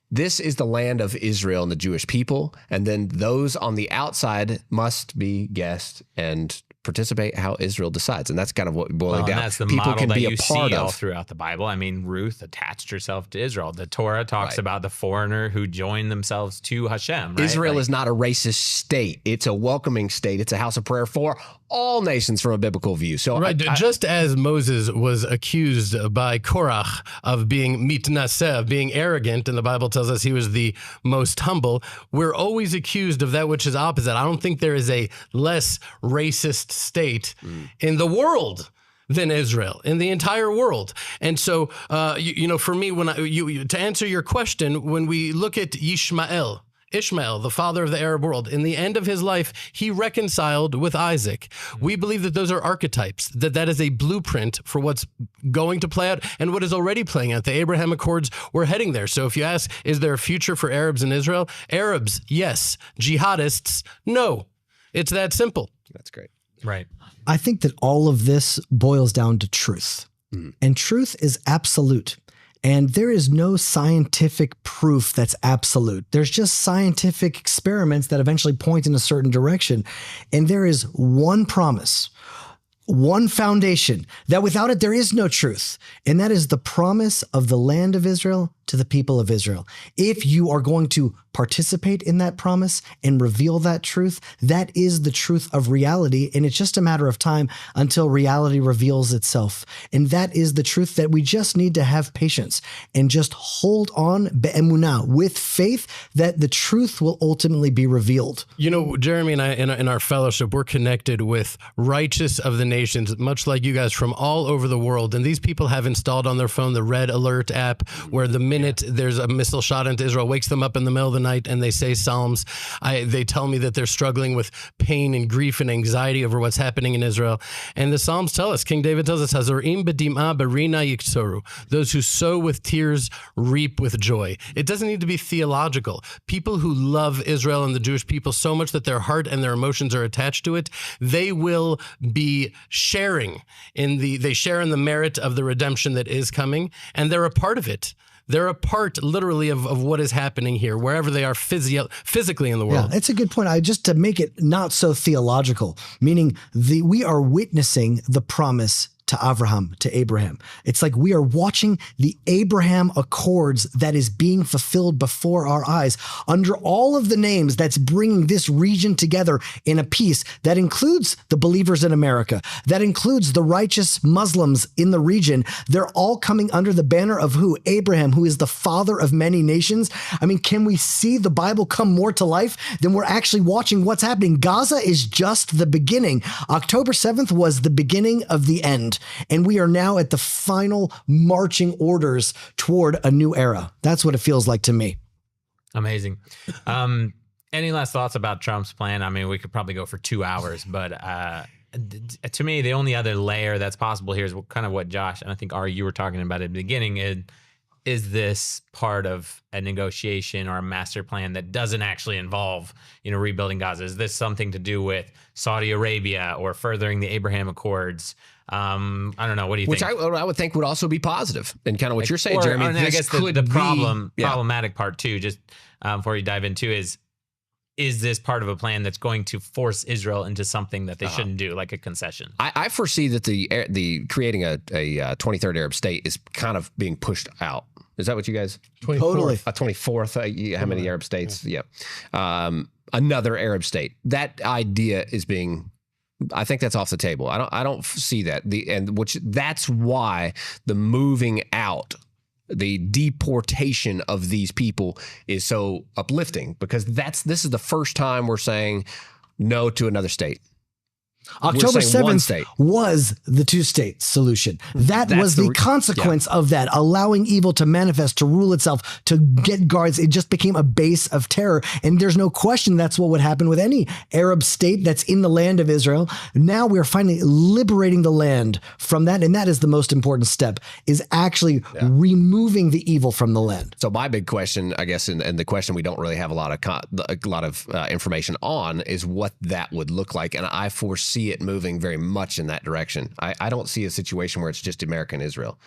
this is the land of Israel and the Jewish people, and then those on the outside must be guests and participate how Israel decides. And that's kind of what boiling down. That's the people model can that be you a part see all of. throughout the Bible. I mean, Ruth attached herself to Israel. The Torah talks about the foreigner who joined themselves to Hashem. Right? Israel is not a racist state. It's a welcoming state. It's a house of prayer for all nations from a biblical view. So just as Moses was accused by Korach of being mitnaseh, of being arrogant, and the Bible tells us he was the most humble, we're always accused of that which is opposite. I don't think there is a less racist state in the world than Israel, in the entire world. And so, for me, when to answer your question, when we look at Ishmael, the father of the Arab world, in the end of his life, he reconciled with Isaac. We believe that those are archetypes, that is a blueprint for what's going to play out and what is already playing out. The Abraham Accords, we're heading there. So if you ask, is there a future for Arabs in Israel? Arabs, yes. Jihadists, no. It's that simple. That's great. Right. I think that all of this boils down to truth. And truth is absolute. And there is no scientific proof that's absolute. There's just scientific experiments that eventually point in a certain direction. And there is one promise. one foundation, that without it, there is no truth. And that is the promise of the land of Israel to the people of Israel. If you are going to participate in that promise and reveal that truth, that is the truth of reality. And it's just a matter of time until reality reveals itself. And that is the truth that we just need to have patience and just hold on be'emunah, with faith that the truth will ultimately be revealed. You know, Jeremy and I, in our fellowship, we're connected with righteous of the nations, much like you guys, from all over the world. And these people have installed on their phone the Red Alert app, where the minute there's a missile shot into Israel, wakes them up in the middle of the night and they say Psalms. They tell me that they're struggling with pain and grief and anxiety over what's happening in Israel. And the Psalms tell us, King David tells us, Hazorim b'dim'ah barina yiksoru. Those who sow with tears reap with joy. It doesn't need to be theological. People who love Israel and the Jewish people so much that their heart and their emotions are attached to it, they will be sharing they share in the merit of the redemption that is coming, and they're a part of it. They're a part, literally, of what is happening here, wherever they are physically in the world. Yeah, it's a good point. Just to make it not so theological, meaning we are witnessing the promise to Abraham. It's like we are watching the Abraham Accords that is being fulfilled before our eyes under all of the names that's bringing this region together in a peace that includes the believers in America, that includes the righteous Muslims in the region. They're all coming under the banner of who? Abraham, who is the father of many nations. I mean, can we see the Bible come more to life than we're actually watching what's happening? Gaza is just the beginning. October 7th was the beginning of the end. And we are now at the final marching orders toward a new era. That's what it feels like to me. Amazing. Any last thoughts about Trump's plan? I mean, we could probably go for 2 hours, but to me, the only other layer that's possible here is kind of what Josh, and I think Ari, you were talking about at the beginning, is this part of a negotiation or a master plan that doesn't actually involve, rebuilding Gaza? Is this something to do with Saudi Arabia or furthering the Abraham Accords? I don't know. What do you think? Which I would think would also be positive, and kind of what you're saying, Jeremy. I guess the problematic part too, just before you dive into, is this part of a plan that's going to force Israel into something that they shouldn't do, like a concession? I foresee that the creating a 23rd Arab state is kind of being pushed out. Is that what you guys? 24th. Totally. 24th. How many Arab states? Yeah. Another Arab state. That idea is being. I think that's off the table. I don't see that. That's why the moving out, the deportation of these people is so uplifting, because this is the first time we're saying no to another state. October 7th was the two-state solution. That was the consequence of that, allowing evil to manifest, to rule itself, to get guards. It just became a base of terror. And there's no question that's what would happen with any Arab state that's in the land of Israel. Now we're finally liberating the land from that. And that is the most important step, is actually removing the evil from the land. So my big question, I guess, and the question we don't really have a lot of information on, is what that would look like. And I foresee it moving very much in that direction. I don't see a situation where it's just America and Israel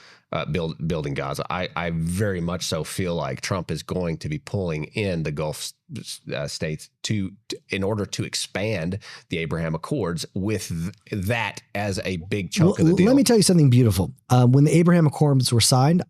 building Gaza. I very much so feel like Trump is going to be pulling in the Gulf states in order to expand the Abraham Accords, with that as a big chunk of the deal. Let me tell you something beautiful. When the Abraham Accords were signed,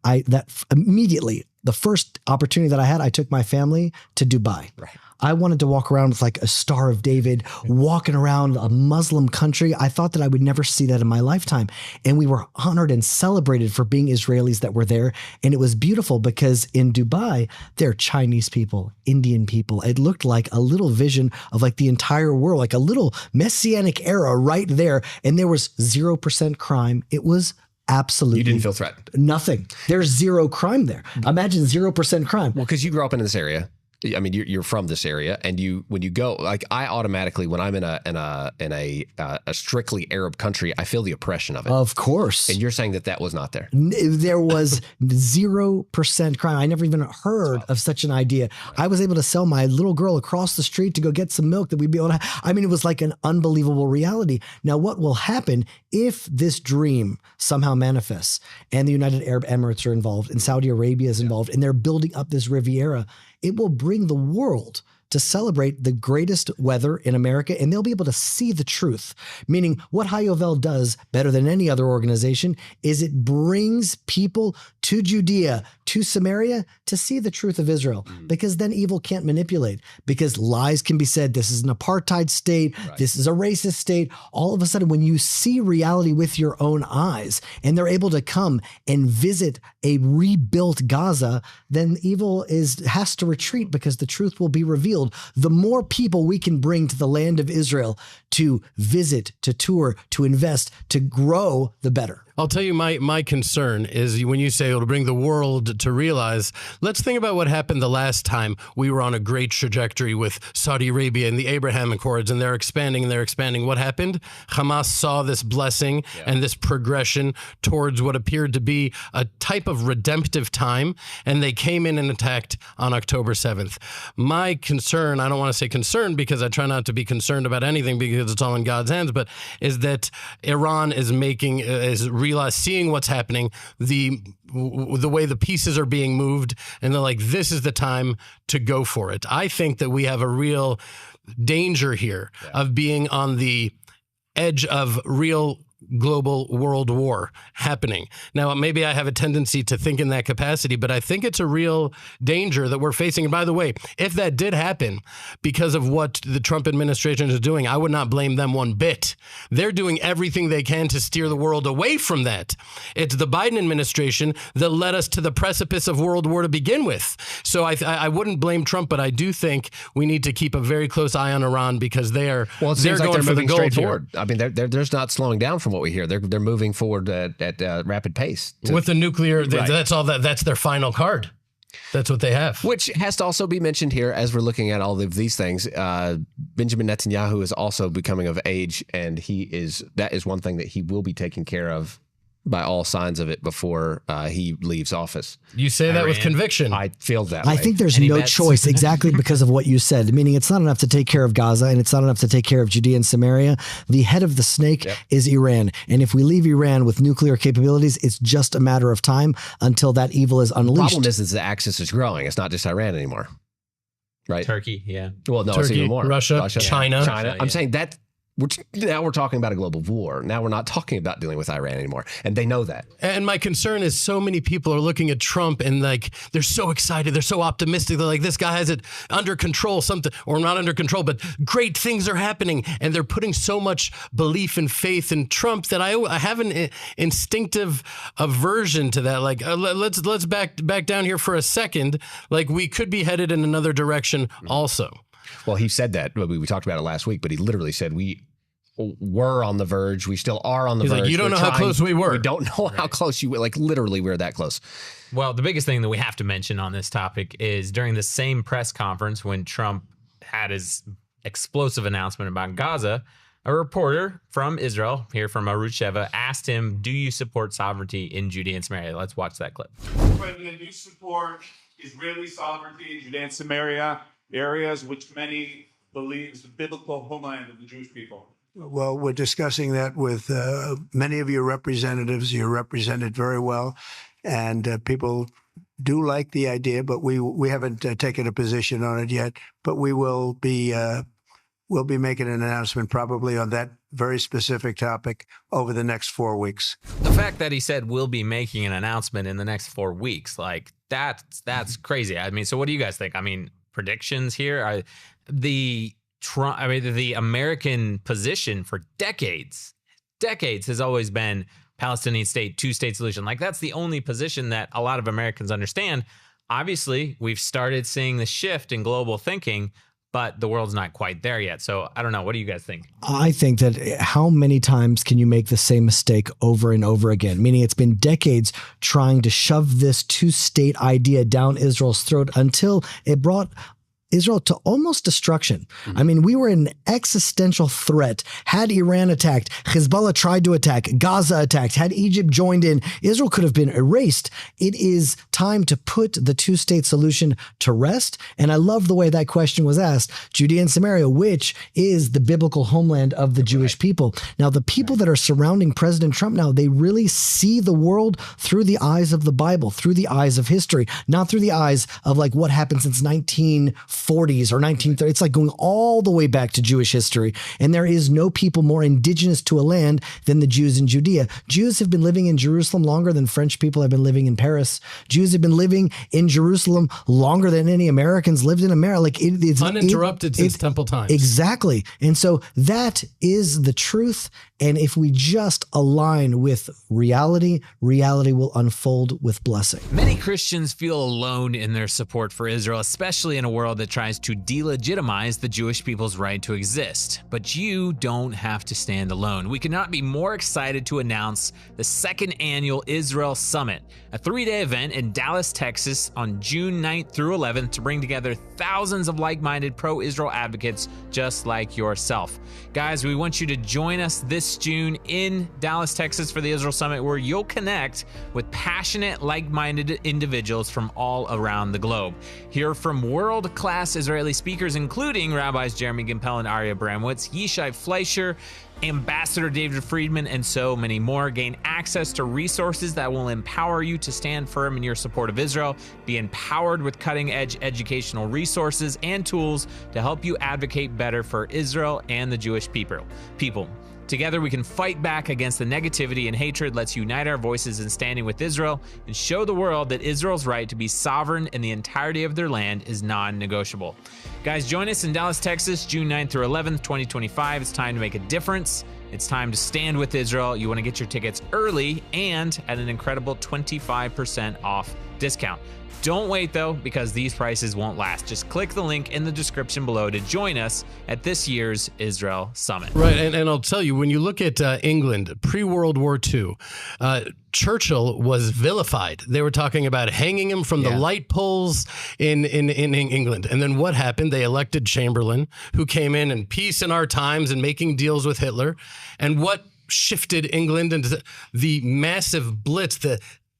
immediately, the first opportunity that I had, I took my family to Dubai. Right. I wanted to walk around with like a Star of David, walking around a Muslim country. I thought that I would never see that in my lifetime. And we were honored and celebrated for being Israelis that were there. And it was beautiful because in Dubai, there are Chinese people, Indian people. It looked like a little vision of like the entire world, like a little messianic era right there. And there was 0% crime. It was absolutely. You didn't feel threatened? Nothing. There's zero crime there. Imagine 0% crime. Well, because you grew up in this area. I mean, you're from this area, and when you go, like, I automatically, when I'm in a strictly Arab country, I feel the oppression of it. Of course. And you're saying that was not there. There was 0% crime. I never even heard of such an idea. I was able to sell my little girl across the street to go get some milk that we'd be able to. I mean, it was like an unbelievable reality. Now, what will happen if this dream somehow manifests, and the United Arab Emirates are involved, and Saudi Arabia is involved, and they're building up this Riviera? It will bring the world to celebrate the greatest weather in America, and they'll be able to see the truth. Meaning what Hayovel does better than any other organization is it brings people to Judea, to Samaria, to see the truth of Israel, because then evil can't manipulate, because lies can be said. This is an apartheid state. Right. This is a racist state. All of a sudden, when you see reality with your own eyes and they're able to come and visit a rebuilt Gaza, then evil has to retreat because the truth will be revealed. The more people we can bring to the land of Israel to visit, to tour, to invest, to grow, the better. I'll tell you, my concern is when you say it'll bring the world to realize, let's think about what happened the last time we were on a great trajectory with Saudi Arabia and the Abraham Accords, and they're expanding and they're expanding. What happened? Hamas saw this blessing and this progression towards what appeared to be a type of redemptive time, and they came in and attacked on October 7th. My concern, I don't want to say concern because I try not to be concerned about anything because it's all in God's hands, but is that Iran is seeing what's happening, the way the pieces are being moved, and they're like, this is the time to go for it. I think that we have a real danger here of being on the edge of real global world war happening. Now, maybe I have a tendency to think in that capacity, but I think it's a real danger that we're facing. And by the way, if that did happen because of what the Trump administration is doing, I would not blame them one bit. They're doing everything they can to steer the world away from that. It's the Biden administration that led us to the precipice of world war to begin with. So I wouldn't blame Trump, but I do think we need to keep a very close eye on Iran because they're going for the gold forward. I mean, they're not slowing down from what we hear. They're moving forward at rapid pace. With the nuclear, right. That's their final card. That's what they have. Which has to also be mentioned here as we're looking at all of these things. Benjamin Netanyahu is also becoming of age, and that is one thing that he will be taking care of by all signs of it before he leaves office. You say that with conviction. I feel that way. I think there's no choice exactly because of what you said, meaning it's not enough to take care of Gaza and it's not enough to take care of Judea and Samaria. The head of the snake is Iran. And if we leave Iran with nuclear capabilities, it's just a matter of time until that evil is unleashed. The problem is the axis is growing. It's not just Iran anymore. Right? Turkey, yeah. Well, no, Turkey, it's even more. Russia, China. I'm saying that now we're talking about a global war. Now we're not talking about dealing with Iran anymore. And they know that. And my concern is so many people are looking at Trump and like, they're so excited. They're so optimistic. They're like, this guy has it under control, or not under control, but great things are happening. And they're putting so much belief and faith in Trump that I have an instinctive aversion to that. Like, let's back down here for a second. Like, we could be headed in another direction also. Well, he said that. We talked about it last week, but he literally said we were on the verge. We still are on the verge. Like, you don't know how close we were. We don't know how close you were. Like, literally, we're that close. Well, the biggest thing that we have to mention on this topic is during the same press conference when Trump had his explosive announcement about Gaza, a reporter from Israel, here from Arutz Sheva, asked him, do you support sovereignty in Judea and Samaria? Let's watch that clip. President, do you support Israeli sovereignty in Judea and Samaria, areas which many believe is the biblical homeland of the Jewish people? Well, we're discussing that with many of your representatives. You're represented very well, and people do like the idea, but we haven't taken a position on it yet. But we will be we'll be making an announcement probably on that very specific topic over the next 4 weeks. The fact that he said we'll be making an announcement in the next 4 weeks, like that's crazy. I mean, so what do you guys think? I mean, predictions here? The American position for decades has always been Palestinian state, two-state solution. Like, that's the only position that a lot of Americans understand. Obviously, we've started seeing the shift in global thinking, but the world's not quite there yet. So I don't know. What do you guys think? I think that how many times can you make the same mistake over and over again? Meaning it's been decades trying to shove this two-state idea down Israel's throat until it brought Israel to almost destruction. I mean, we were an existential threat. Had Iran attacked, Hezbollah tried to attack, Gaza attacked, had Egypt joined in, Israel could have been erased. It is time to put the two-state solution to rest. And I love the way that question was asked. Judea and Samaria, which is the biblical homeland of the Jewish people. Now, the people that are surrounding President Trump now, they really see the world through the eyes of the Bible, through the eyes of history, not through the eyes of like what happened since 1940 1940s or 1930s. It's like going all the way back to Jewish history. And there is no people more indigenous to a land than the Jews in Judea. Jews have been living in Jerusalem longer than French people have been living in Paris. Jews have been living in Jerusalem longer than any Americans lived in America. Like it's uninterrupted since temple times. Exactly. And so that is the truth. And if we just align with reality, reality will unfold with blessing. Many Christians feel alone in their support for Israel, especially in a world that tries to delegitimize the Jewish people's right to exist. But you don't have to stand alone. We could not be more excited to announce the second annual Israel Summit, a 3-day event in Dallas, Texas on June 9th through 11th to bring together thousands of like-minded pro-Israel advocates just like yourself. Guys, we want you to join us this June in Dallas, Texas for the Israel Summit, where you'll connect with passionate, like-minded individuals from all around the globe. Hear from world-class Israeli speakers, including Rabbis Jeremy Gimpel and Aryeh Bramwitz, Yishai Fleischer, Ambassador David Friedman, and so many more. Gain access to resources that will empower you to stand firm in your support of Israel. Be empowered with cutting-edge educational resources and tools to help you advocate better for Israel and the Jewish people. Together, we can fight back against the negativity and hatred. Let's unite our voices in standing with Israel and show the world that Israel's right to be sovereign in the entirety of their land is non-negotiable. Guys, join us in Dallas, Texas, June 9th through 11th, 2025. It's time to make a difference. It's time to stand with Israel. You want to get your tickets early and at an incredible 25% off discount. Don't wait, though, because these prices won't last. Just click the link in the description below to join us at this year's Israel Summit. Right, and I'll tell you, when you look at England, pre-World War II, Churchill was vilified. They were talking about hanging him from the light poles in England. And then what happened? They elected Chamberlain, who came in and peace in our times and making deals with Hitler. And what shifted England into the massive blitz,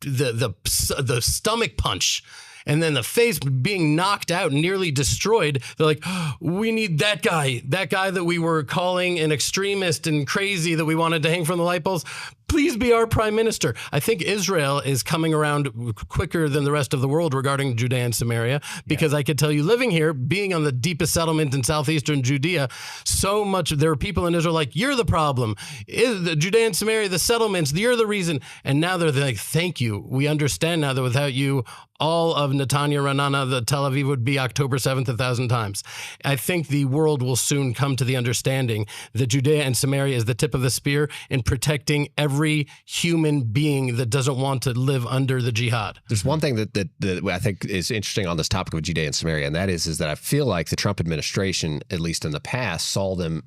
the stomach punch, and then the face being knocked out, nearly destroyed. They're like, oh, we need that guy that we were calling an extremist and crazy that we wanted to hang from the light poles. Please be our prime minister. I think Israel is coming around quicker than the rest of the world regarding Judea and Samaria, because I could tell you, living here, being on the deepest settlement in southeastern Judea, so much, there are people in Israel like, you're the problem. The Judea and Samaria, the settlements, you're the reason. And now they're like, thank you. We understand now that without you, all of Netanya, Ra'anana, the Tel Aviv would be October 7th 1,000 times. I think the world will soon come to the understanding that Judea and Samaria is the tip of the spear in protecting every human being that doesn't want to live under the jihad. There's one thing that I think is interesting on this topic of Judea and Samaria, and that is that I feel like the Trump administration, at least in the past, saw them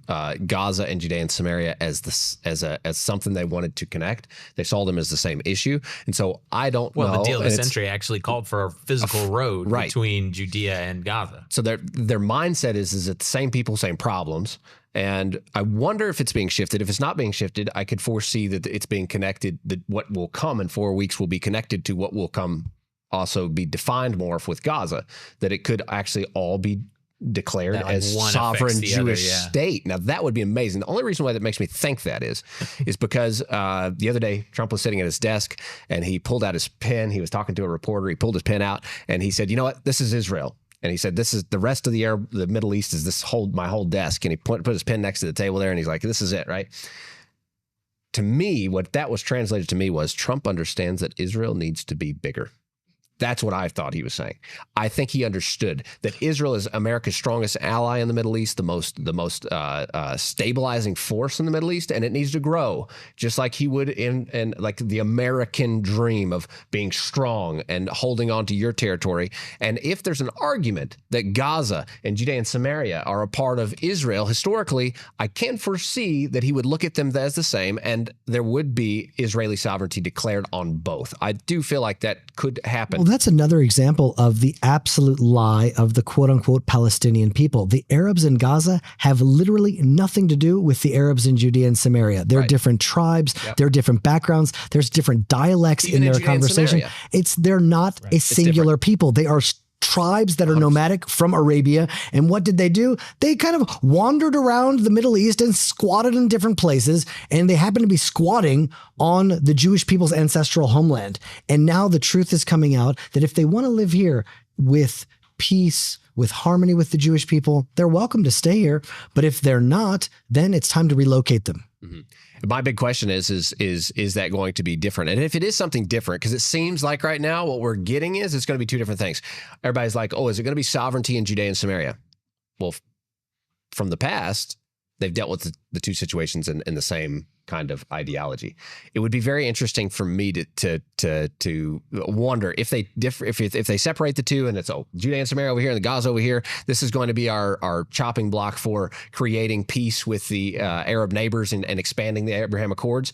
Gaza and Judea and Samaria as something they wanted to connect. They saw them as the same issue, and so I don't know. Well, the deal of the century actually called for a physical road between Judea and Gaza. So their mindset is that the same people, same problems. And I wonder if it's being shifted. If it's not being shifted, I could foresee that it's being connected, that what will come in 4 weeks will be connected to what will come, also be defined more with Gaza, that it could actually all be declared as sovereign Jewish state. Now, that would be amazing. The only reason why that makes me think that is because the other day, Trump was sitting at his desk and he pulled out his pen. He was talking to a reporter. He pulled his pen out and he said, you know what? This is Israel. And he said, this is the rest of the Middle East is my whole desk. And he put his pen next to the table there and he's like, this is it, right? To me, what that was translated to me was Trump understands that Israel needs to be bigger. That's what I thought he was saying. I think he understood that Israel is America's strongest ally in the Middle East, the most stabilizing force in the Middle East, and it needs to grow, just like he would in like the American dream of being strong and holding on to your territory. And if there's an argument that Gaza and Judea and Samaria are a part of Israel historically, I can foresee that he would look at them as the same, and there would be Israeli sovereignty declared on both. I do feel like that could happen. Well, that's another example of the absolute lie of the quote-unquote Palestinian people. The Arabs in Gaza have literally nothing to do with the Arabs in Judea and Samaria. They're different tribes. They're different backgrounds. There's different dialects in their conversation. They're not a singular people. They are tribes that are nomadic from Arabia. And what did they do? They kind of wandered around the Middle East and squatted in different places. And they happen to be squatting on the Jewish people's ancestral homeland. And now the truth is coming out that if they want to live here with peace, with harmony with the Jewish people, they're welcome to stay here. But if they're not, then it's time to relocate them. Mm-hmm. My big question is that going to be different? And if it is something different, because it seems like right now what we're getting is it's going to be two different things. Everybody's like, oh, is it going to be sovereignty in Judea and Samaria? Well, from the past, they've dealt with the two situations in the same kind of ideology. It would be very interesting for me to wonder if they if they separate the two and it's Judea and Samaria over here and the Gaza over here. This is going to be our chopping block for creating peace with the Arab neighbors and expanding the Abraham Accords.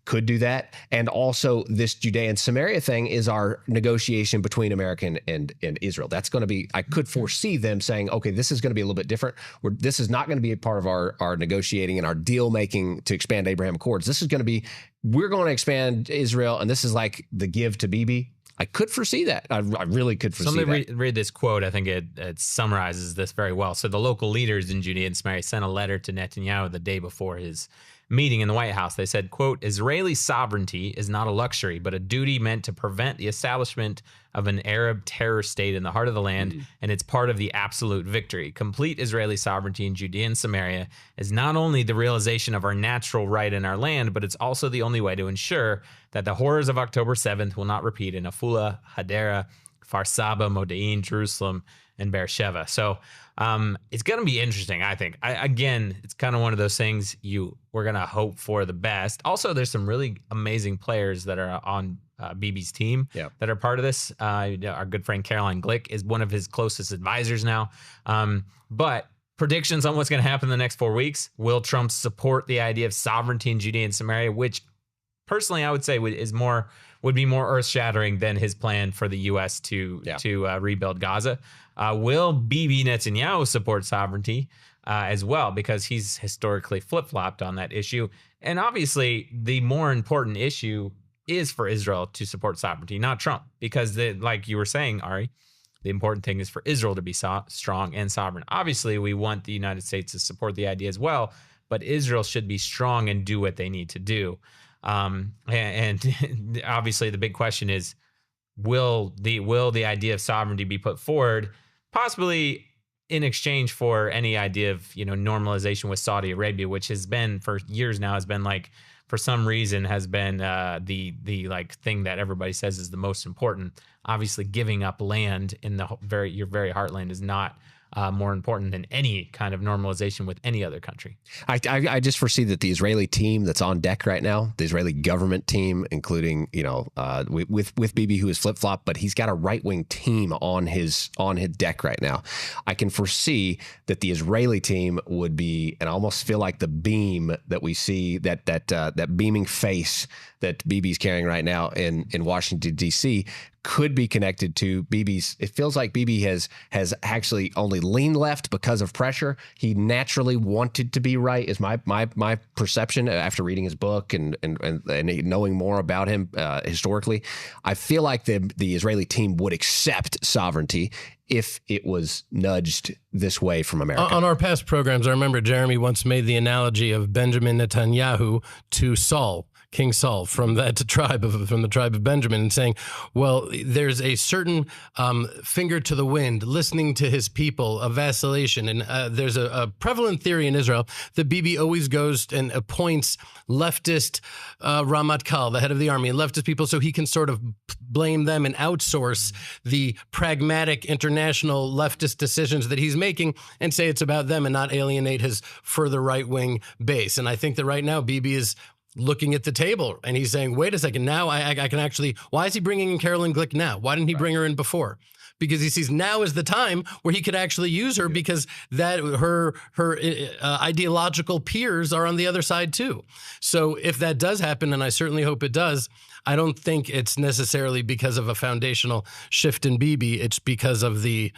Could do that. And also this Judea and Samaria thing is our negotiation between America and Israel. That's going to be, I could foresee them saying, okay, this is going to be a little bit different. This is not going to be a part of our negotiating and our deal making to expand Abraham Accords. This is going to be, we're going to expand Israel, and this is like the give to Bibi. I could foresee that. I really could foresee that. Let me read this quote. I think it summarizes this very well. So the local leaders in Judea and Samaria sent a letter to Netanyahu the day before his meeting in the White House. They said, quote, Israeli sovereignty is not a luxury, but a duty meant to prevent the establishment of an Arab terror state in the heart of the land, and it's part of the absolute victory. Complete Israeli sovereignty in Judea and Samaria is not only the realization of our natural right in our land, but it's also the only way to ensure that the horrors of October 7th will not repeat in Afula, Hadera, Farsaba, Modi'in, Jerusalem, and Beersheba. So it's going to be interesting, I think. Again, it's kind of one of those things we're going to hope for the best. Also, there's some really amazing players that are on Bibi's team that are part of this. Our good friend Caroline Glick is one of his closest advisors now. But predictions on what's going to happen in the next 4 weeks. Will Trump support the idea of sovereignty in Judea and Samaria, which personally I would say would be more earth-shattering than his plan for the U.S. to rebuild Gaza. Will Bibi Netanyahu support sovereignty as well? Because he's historically flip-flopped on that issue. And obviously, the more important issue is for Israel to support sovereignty, not Trump. Because like you were saying, Ari, the important thing is for Israel to be strong and sovereign. Obviously, we want the United States to support the idea as well, but Israel should be strong and do what they need to do. And obviously the big question is, will the idea of sovereignty be put forward, possibly in exchange for any idea of, normalization with Saudi Arabia, which has been for years now, for some reason has been the like thing that everybody says is the most important. Obviously, giving up land in your very heartland is not more important than any kind of normalization with any other country. I just foresee that the Israeli team that's on deck right now, the Israeli government team, including with Bibi, who is flip flop, but he's got a right wing team on his deck right now. I can foresee that the Israeli team would be, and I almost feel like the beam that we see, that beaming face that Bibi's carrying right now in Washington D.C. could be connected to Bibi's. It feels like Bibi has actually only leaned left because of pressure. He naturally wanted to be right, is my perception after reading his book and knowing more about him historically. I feel like the Israeli team would accept sovereignty if it was nudged this way from America. On our past programs, I remember Jeremy once made the analogy of Benjamin Netanyahu to Saul, King Saul, from the tribe of Benjamin, and saying, well, there's a certain finger to the wind, listening to his people, a vacillation. And there's a prevalent theory in Israel that Bibi always goes and appoints leftist Ramatkal, the head of the army, and leftist people, so he can sort of blame them and outsource the pragmatic international leftist decisions that he's making and say it's about them and not alienate his further right-wing base. And I think that right now Bibi is looking at the table and he's saying, wait a second, now I can actually, why is he bringing in Caroline Glick now? Why didn't he bring her in before? Because he sees now is the time where he could actually use her, because that her ideological peers are on the other side too. So if that does happen, and I certainly hope it does, I don't think it's necessarily because of a foundational shift in Bibi. It's because of the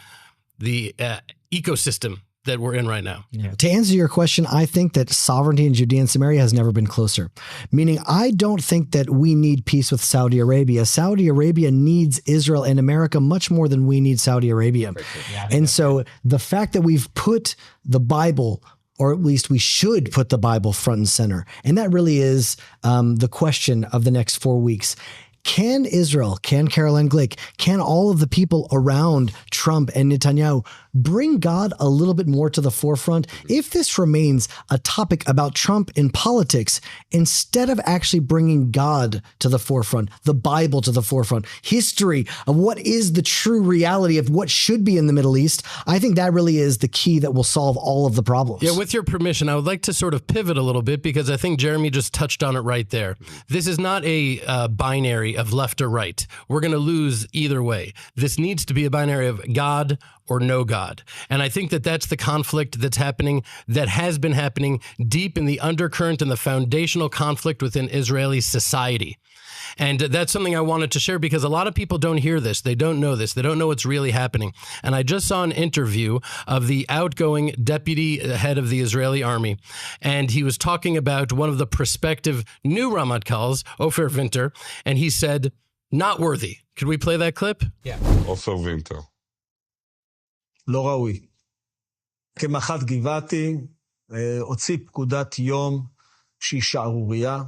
ecosystem that we're in right now. Yeah. To answer your question, I think that sovereignty in Judea and Samaria has never been closer. Meaning, I don't think that we need peace with Saudi Arabia. Saudi Arabia needs Israel and America much more than we need Saudi Arabia. Yeah, and so the fact that we've put the Bible, or at least we should put the Bible front and center, and that really is the question of the next 4 weeks. Can Israel, can Caroline Glick, can all of the people around Trump and Netanyahu bring God a little bit more to the forefront if this remains a topic about Trump in politics, instead of actually bringing God to the forefront, the Bible to the forefront, history of what is the true reality of what should be in the Middle East? I think that really is the key that will solve all of the problems. Yeah, with your permission, I would like to sort of pivot a little bit because I think Jeremy just touched on it right there. This is not a binary of left or right. We're going to lose either way. This needs to be a binary of God or no God. And I think that that's the conflict that's happening, that has been happening deep in the undercurrent and the foundational conflict within Israeli society. And that's something I wanted to share because a lot of people don't hear this. They don't know this. They don't know what's really happening. And I just saw an interview of the outgoing deputy head of the Israeli army. And he was talking about one of the prospective new Ramatkals, Ofer Winter. And he said, not worthy. Could we play that clip? Yeah. Ofer Winter. לא ראוי. כמח"ט גבעתי, הוציא פקודת יום שהיא שערוריה,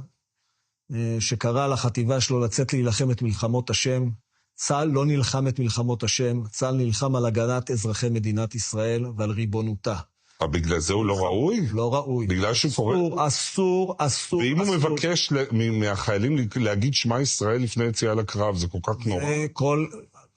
שקרא לחטיבה שלו לצאת להילחם את מלחמות השם. צה"ל לא נלחם את מלחמות השם, צה"ל נלחם על הגנת אזרחי מדינת ישראל ועל ריבונותה. בגלל זה הוא לא ראוי? לא ראוי. בגלל שהוא קורא... אסור. ואם הוא מבקש מהחיילים להגיד שמע ישראל לפני יציאה לקרב, זה כל כך נורא.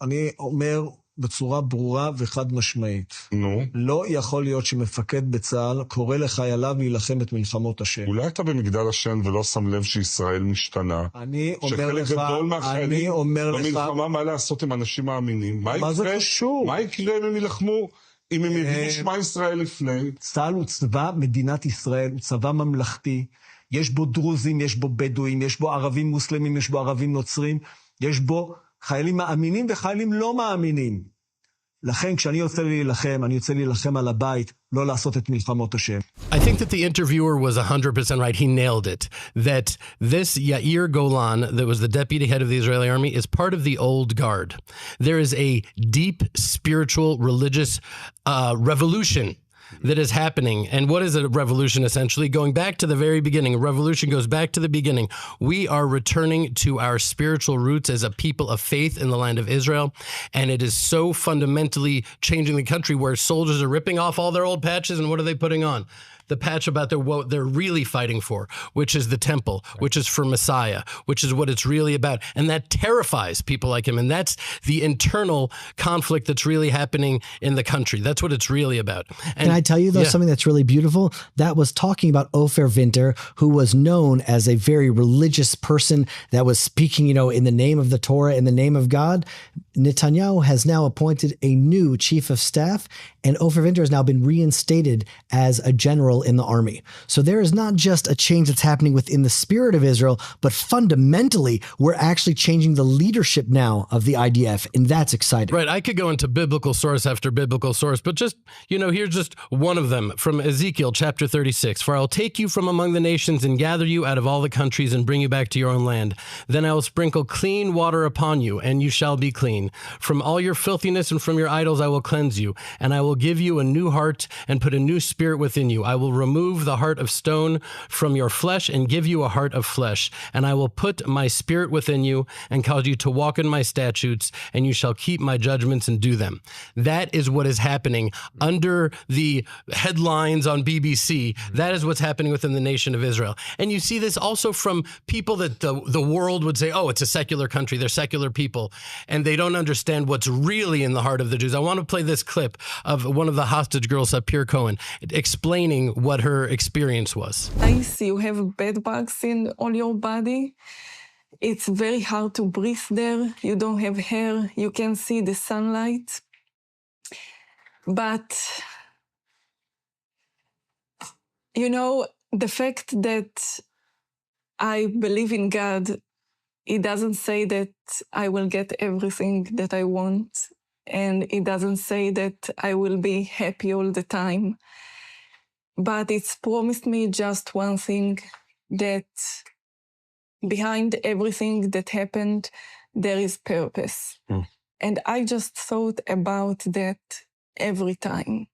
אני אומר בצורה ברורה וחד משמעית. נו? לא יכול להיות שמפקד בצה"ל קורא לחייליו להילחם את מלחמות השם. אולי אתה במגדל השן ולא שם לב שישראל משתנה? אני אומר לך, גדול מהחיילים במלחמה מה לעשות עם אנשים מאמינים? מה זה קשור? מה יקרה אם הם ילחמו? אם הם יגידו שמע ישראל לפני? צה"ל הוא צבא מדינת ישראל, הוא צבא ממלכתי. יש בו דרוזים, יש בו בדואים, יש בו ערבים מוסלמים, יש בו ערבים נוצרים, יש בו חיילים מאמינים וחיילים לא מאמינים. לכן כשאני יוצא להילחם, אני יוצא להילחם על הבית, לא לעשות את מלחמות השם. I think that the interviewer was 100% right. He nailed it. That this Yair Golan, that was the deputy head of the Israeli army, is part of the old guard. There is a deep spiritual, religious revolution that is happening. And what is a revolution, essentially? Going back to the very beginning. A revolution goes back to the beginning. We are returning to our spiritual roots as a people of faith in the land of Israel. And it is so fundamentally changing the country where soldiers are ripping off all their old patches. And what are they putting on? The patch about what they're really fighting for, which is the temple, which is for Messiah, which is what it's really about. And that terrifies people like him. And that's the internal conflict that's really happening in the country. That's what it's really about. And can I tell you, though, something that's really beautiful? That was talking about Ofer Winter, who was known as a very religious person that was speaking, in the name of the Torah, in the name of God. Netanyahu has now appointed a new chief of staff, and Ofer Winter has now been reinstated as a general in the army. So there is not just a change that's happening within the spirit of Israel, but fundamentally, we're actually changing the leadership now of the IDF, and that's exciting. Right. I could go into biblical source after biblical source, but just, here's just one of them from Ezekiel chapter 36. For I will take you from among the nations and gather you out of all the countries and bring you back to your own land. Then I will sprinkle clean water upon you, and you shall be clean. From all your filthiness and from your idols I will cleanse you, and I will give you a new heart and put a new spirit within you. I will remove the heart of stone from your flesh and give you a heart of flesh. And I will put my spirit within you and cause you to walk in my statutes, and you shall keep my judgments and do them. That is what is happening under the headlines on BBC. That is what's happening within the nation of Israel. And you see this also from people that the world would say, oh, it's a secular country. They're secular people. And they don't understand what's really in the heart of the Jews. I want to play this clip of one of the hostage girls, Sapir Cohen, explaining what her experience was. Nice, you have bed bugs in all your body. It's very hard to breathe there. You don't have hair. You can see the sunlight. But, the fact that I believe in God, it doesn't say that I will get everything that I want. And it doesn't say that I will be happy all the time. But it's promised me just one thing, that behind everything that happened, there is purpose. And I just thought about that every time.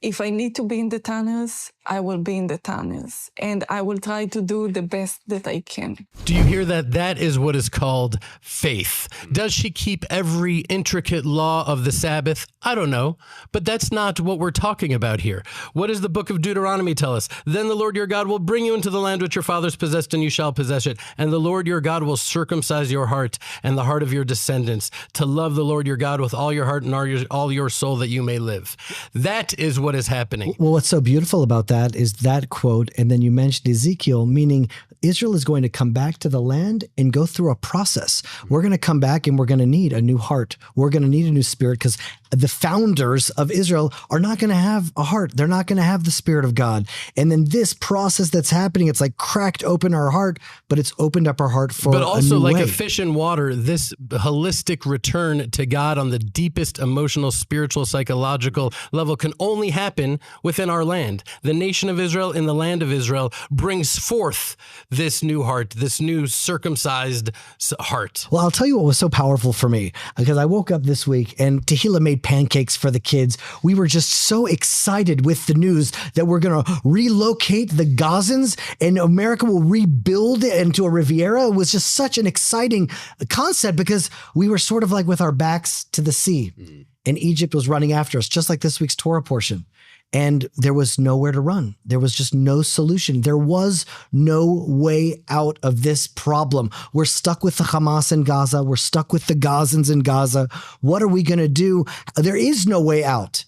If I need to be in the tunnels, I will be in the tunnels, and I will try to do the best that I can. Do you hear that? That is what is called faith. Does she keep every intricate law of the Sabbath? I don't know, but that's not what we're talking about here. What does the book of Deuteronomy tell us? Then the Lord your God will bring you into the land which your fathers possessed, and you shall possess it. And the Lord your God will circumcise your heart and the heart of your descendants, to love the Lord your God with all your heart and all your soul, that you may live. That is what is happening. Well, what's so beautiful about that is that quote, and then you mentioned Ezekiel, meaning Israel is going to come back to the land and go through a process. We're going to come back and we're going to need a new heart. We're going to need a new spirit, because the founders of Israel are not going to have a heart. They're not going to have the Spirit of God. And then this process that's happening, it's like cracked open our heart, but it's opened up our heart for But also, a new like way. a fish in water, this holistic return to God on the deepest emotional, spiritual, psychological level can only happen within our land. The nation of Israel in the land of Israel brings forth this new heart, this new circumcised heart. Well, I'll tell you what was so powerful for me, because I woke up this week and Tehillah made pancakes for the kids. We were just so excited with the news that we're going to relocate the Gazans and America will rebuild it into a Riviera. It was just such an exciting concept, because we were sort of like with our backs to the sea, and Egypt was running after us, just like this week's Torah portion. And there was nowhere to run. There was just no solution. There was no way out of this problem. We're stuck with the Hamas in Gaza. We're stuck with the Gazans in Gaza. What are we going to do? There is no way out.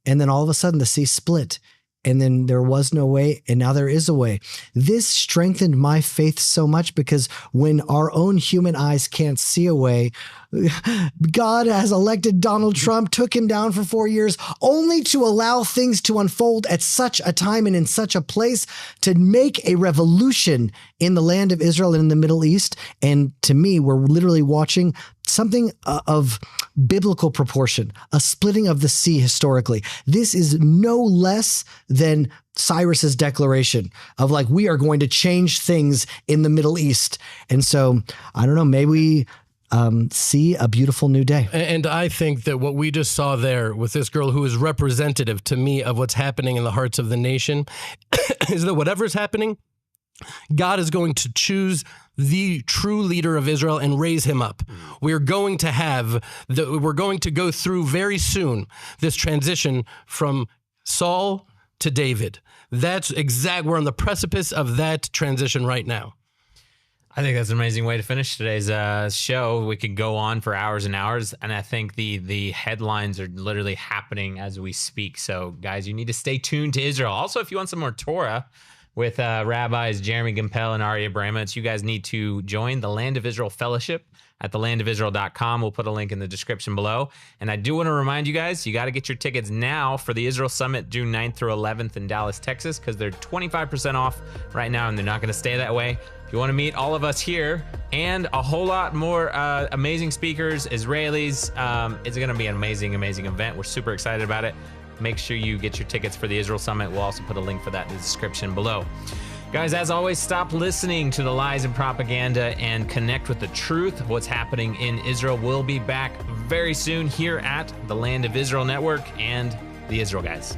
And then all of a sudden the sea split. And then there was no way, and now there is a way. This strengthened my faith so much, because when our own human eyes can't see a way, God has elected Donald Trump, took him down for 4 years, only to allow things to unfold at such a time and in such a place to make a revolution in the land of Israel and in the Middle East. And to me, we're literally watching something of biblical proportion, a splitting of the sea historically. This is no less than Cyrus's declaration of like, we are going to change things in the Middle East. And so, I don't know, maybe we see a beautiful new day. And I think that what we just saw there with this girl, who is representative to me of what's happening in the hearts of the nation, is that whatever's happening, God is going to choose the true leader of Israel and raise him up. We're going to go through very soon this transition from Saul to David. We're on the precipice of that transition right now. I think that's an amazing way to finish today's show. We could go on for hours and hours, and I think the headlines are literally happening as we speak. So, guys, you need to stay tuned to Israel. Also, if you want some more Torah with Rabbis Jeremy Gimpel and Ari Abramovitz, you guys need to join the Land of Israel Fellowship at thelandofisrael.com. We'll put a link in the description below. And I do want to remind you guys, you got to get your tickets now for the Israel Summit, June 9th through 11th in Dallas, Texas, because they're 25% off right now, and they're not going to stay that way. If you want to meet all of us here and a whole lot more amazing speakers, Israelis, it's going to be an amazing, amazing event. We're super excited about it. Make sure you get your tickets for the Israel Summit. We'll also put a link for that in the description below. Guys, as always, stop listening to the lies and propaganda and connect with the truth of what's happening in Israel. We'll be back very soon here at the Land of Israel Network and the Israel Guys.